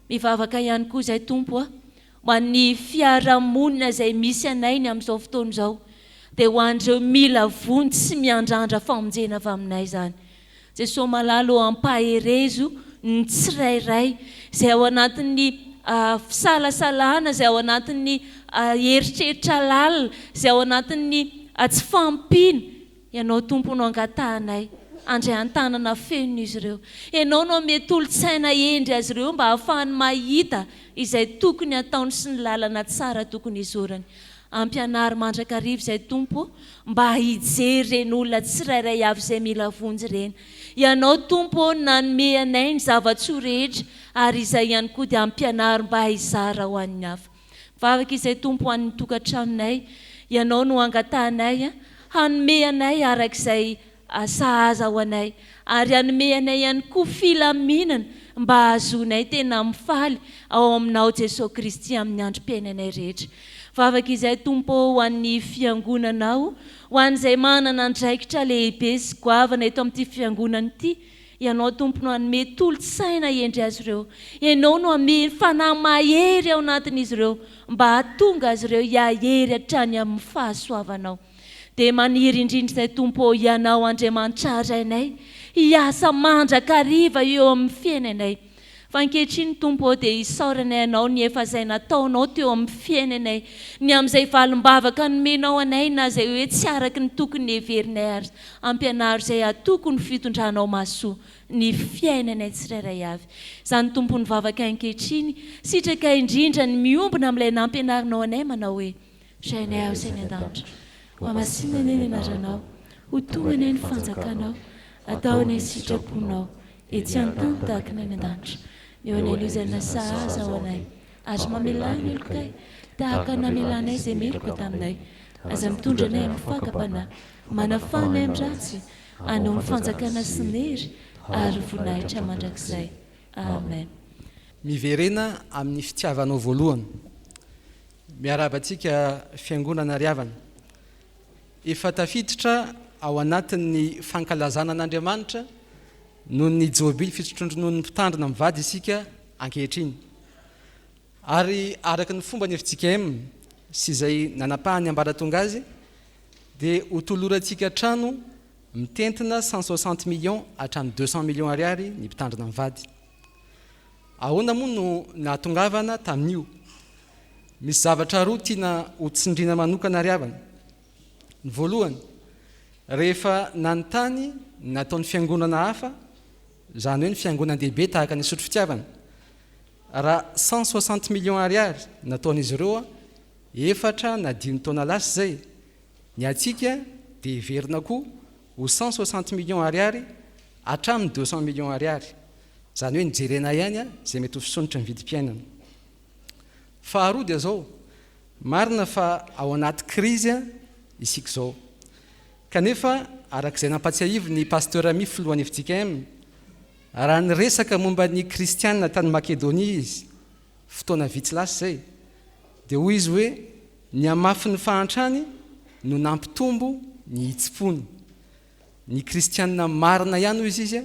Mivavaka ihany koa izay Tompo, ho an'ny fiarahamonina izay misy anay ny amin'izao fotoana izao, dia ho an'ireo mila vony sy miandrandra famonjena avy aminay izany. Jesosy malalo ampaherezo ny tsirairay izay ao anatin'ny fisalasalana, izay ao anatin'ny heritreritra lalina, izay ao anatin'ny tsy fampina. Ianao Tompo no angatahanay andray an-tanana feno izy ireo. Ianao no mety olo-tsaina endry azy ireo mba ahafahany mahita izay tokony ataony sy ny lalana tsara tokony izorany. Ampianary mandrakariva izay Tompo mba hijery ireny olona tsirairay avy izay mila vonjy ireny. Ianao Tompo nanome anay ny zavatsoa rehetra, ary izay ihany koa dia ampianary mba hizara ho an'ny hafa. Vavaka izay Tompo ho an'ny tokantranonay, ianao no angatahanay hanome anay arak'izay sahaza ho anay, ary hanome anay ihany koa filaminana mba hazonay tena mifaly ao aminao Jesosy Kristy amin'ny androm-piainanay rehetra. Vavaka izay Tompo ho an'ny fiangonanao, ho an'izay manana andraikitra lehibe sy goavana eto amin'ity fiangonana ity, ianao Tompo no hanome tolo-tsaina endry azy ireo. Ianao no hanome fanahy mahery ao anatin'izy ireo mba hahatonga azy ireo hiahery hatrany amin'ny fahasoavanao. Dia maniry indrindra izay Tompo, ianao Andriamanitra rainay, hiasa mandrakariva eo amin'ny fiainanay. Fa ankehitriny Tompo dia isaoranay anao ny efa izay nataonao teo amin'ny fiainanay, ny amin'izay valim-bavaka nomenao anay na izay hoe tsy araky ny tokony heverinay ary. Ampianary izay atoko ny fitondranao mahasoa ny fiainanay tsirairay avy. Izany Tompo ny vavaka ankehitriny, sitraka indrindra ny miombona amin'ilay nampianarinao anay manao hoe: Sainay aho izay ny an-danitra, ho amasinana anay ny anaranao, ho tonga anay ny fanjakanao, atao anay sitraponao, etsy an-tany tahaka ny an-danitra. Eo anay lozana sahaza ho anay, ary mamelana elokay tahaka namelanay izay meloka taminay, aza mitondra anay amin'ny fakapanahy, manafany amin'ny ratsy anao amin'ny fanjakana sy nery ary voninahitra mandrakizay. Amen. Miverena amin'ny fitiavanao voalohany. Miarabantsika fiangonana riavana. Efa tafiditra ao anatin'ny fankalazana an'Andriamanitra noho ny jobily fisotrondrono'ny mpitandrina mivady isika ankehitriny. Ary araka ny fomba ny Fjkm sy izay nanapahany ambaratonga azy dia hotolorantsika trano mitentina 160 millions hatramin'ny 200 millions ariary ny mpitandrina mivady. Ahoana moa no nahatongavana tamin'io? Misy zavatra roa tiana hotsindriana manokana riavana. Ny voalohany, rehefa nanontany nataon'ny fiangonana hafa, izany hoe ny fiangonan-dehibe tahaka ny Isotry Fitiavana, raha 160 millions ariary nataon'izy ireo, 4 na 5 taona lasa izay, ny atsika dia verina koa ho 160 millions ariary hatramin'ny 200 millions ariary. Izany hoe nijerena ihany izay mety ho fisonitra ny vidim-piainana. Faharoa dia zao, marina fa ao anaty krizy isika izao. Kanefa arak'izay nampatsiahivo ny pasteur ami filohan'ny Fjkm, raha niresaka momba ny kristianina tany Makedonia izy, fotoana vitsy lasa izay, dia hoy izy hoe ny amafy ny fahantrany no nampitombo ny hitsipony. Ny kristianina marina ihany hoy izy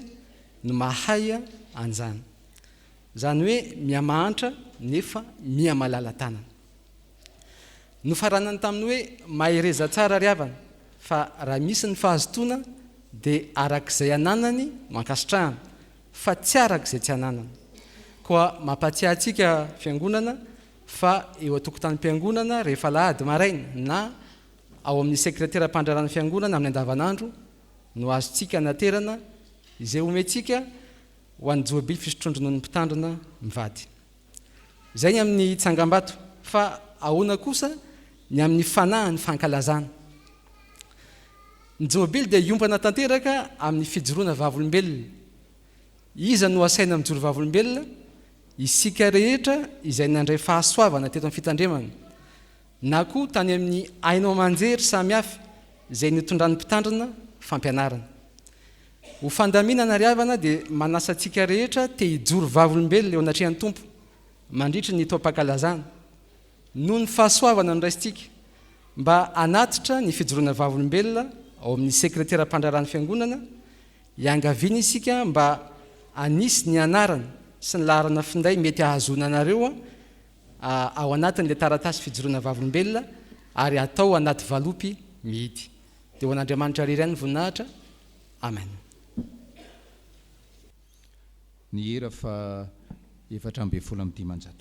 no mahay an'izany. Izany hoe miamahantra nefa miamalala tanana. Nofaranany taminy hoe mahereza tsara riavana, fa raha misy ny fahazotoana dia arak'izay ananany no ankasitrahana, fa tsy arak'izay tsy ananana. Koa mampatsiahy antsika fiangonana fa eo an-tokotanim-piangonana rehefa Alahady maraina na ao amin'ny sekretera-pandrarana fiangonana amin'ny andavanandro no azontsika naterana izay omentsika ho an'ny jobily fisotrondrono'ny mpitandrina mivady. Izay ny amin'ny tsangam-bato, fa ahoana kosa ny amin'ny fanahy ny fankalazana. Ny jobily dia iompana tanteraka amin'ny fijoroana vavolombelona. Iza no asaina mijoro vavolombelona? Isika rehetra izay nandray fahasoavana teto amin'ny fitandremana, na koa tany amin'ny ainao manjery samihafa izay nitondran'ny mpitandrina fampianarana. Ho fandaminana riavana dia manasa antsika rehetra te hijoro vavolombelona eo anatrehan'ny Tompo mandritra ny toam-pankalazana noho ny fahasoavana no raisitsika mba anatitra ny fijoroana vavolombelona ao amin'ny sekretera-pandrarana fiangonana, iangaviana isika mba anisy ny anarana sy ny laharana finday mety ahazona anareo ao anatin'ilay taratasy fijoroana vavolombelona ary atao anaty valopy mihidy. Dia ho an'Andriamanitra rery ihany ny voninahitra. Amen. Ny hira fa 4:10.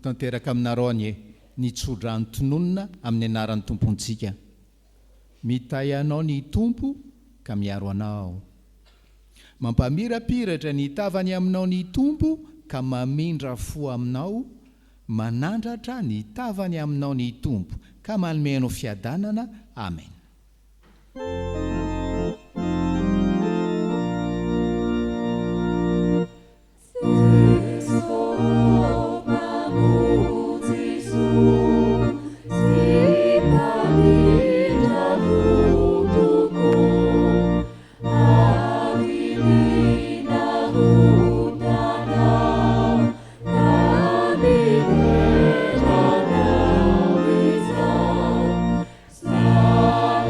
Tanteraka aminareo any nitsodrany tononona amin'ny anaran'ny tompontsika. Mitay anao ny tompo ka miaro anao. Mampamirapiratra ny tavany aminao ny tompo ka mamindra fo aminao. Manandratra ny tavany aminao ny tompo ka manome fiadanana. Amen. Sa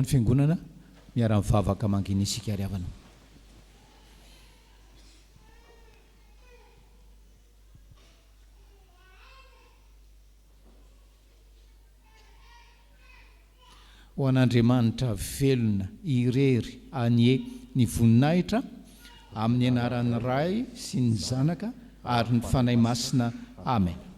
ny fiangonana miara-mivavaka mangina isika ry havana. Ho an'Andriamanitra velona irery anie ny voninahitra amin'ny anaran'ny Ray sy ny Zanaka ary ny fanahy masina. Amen.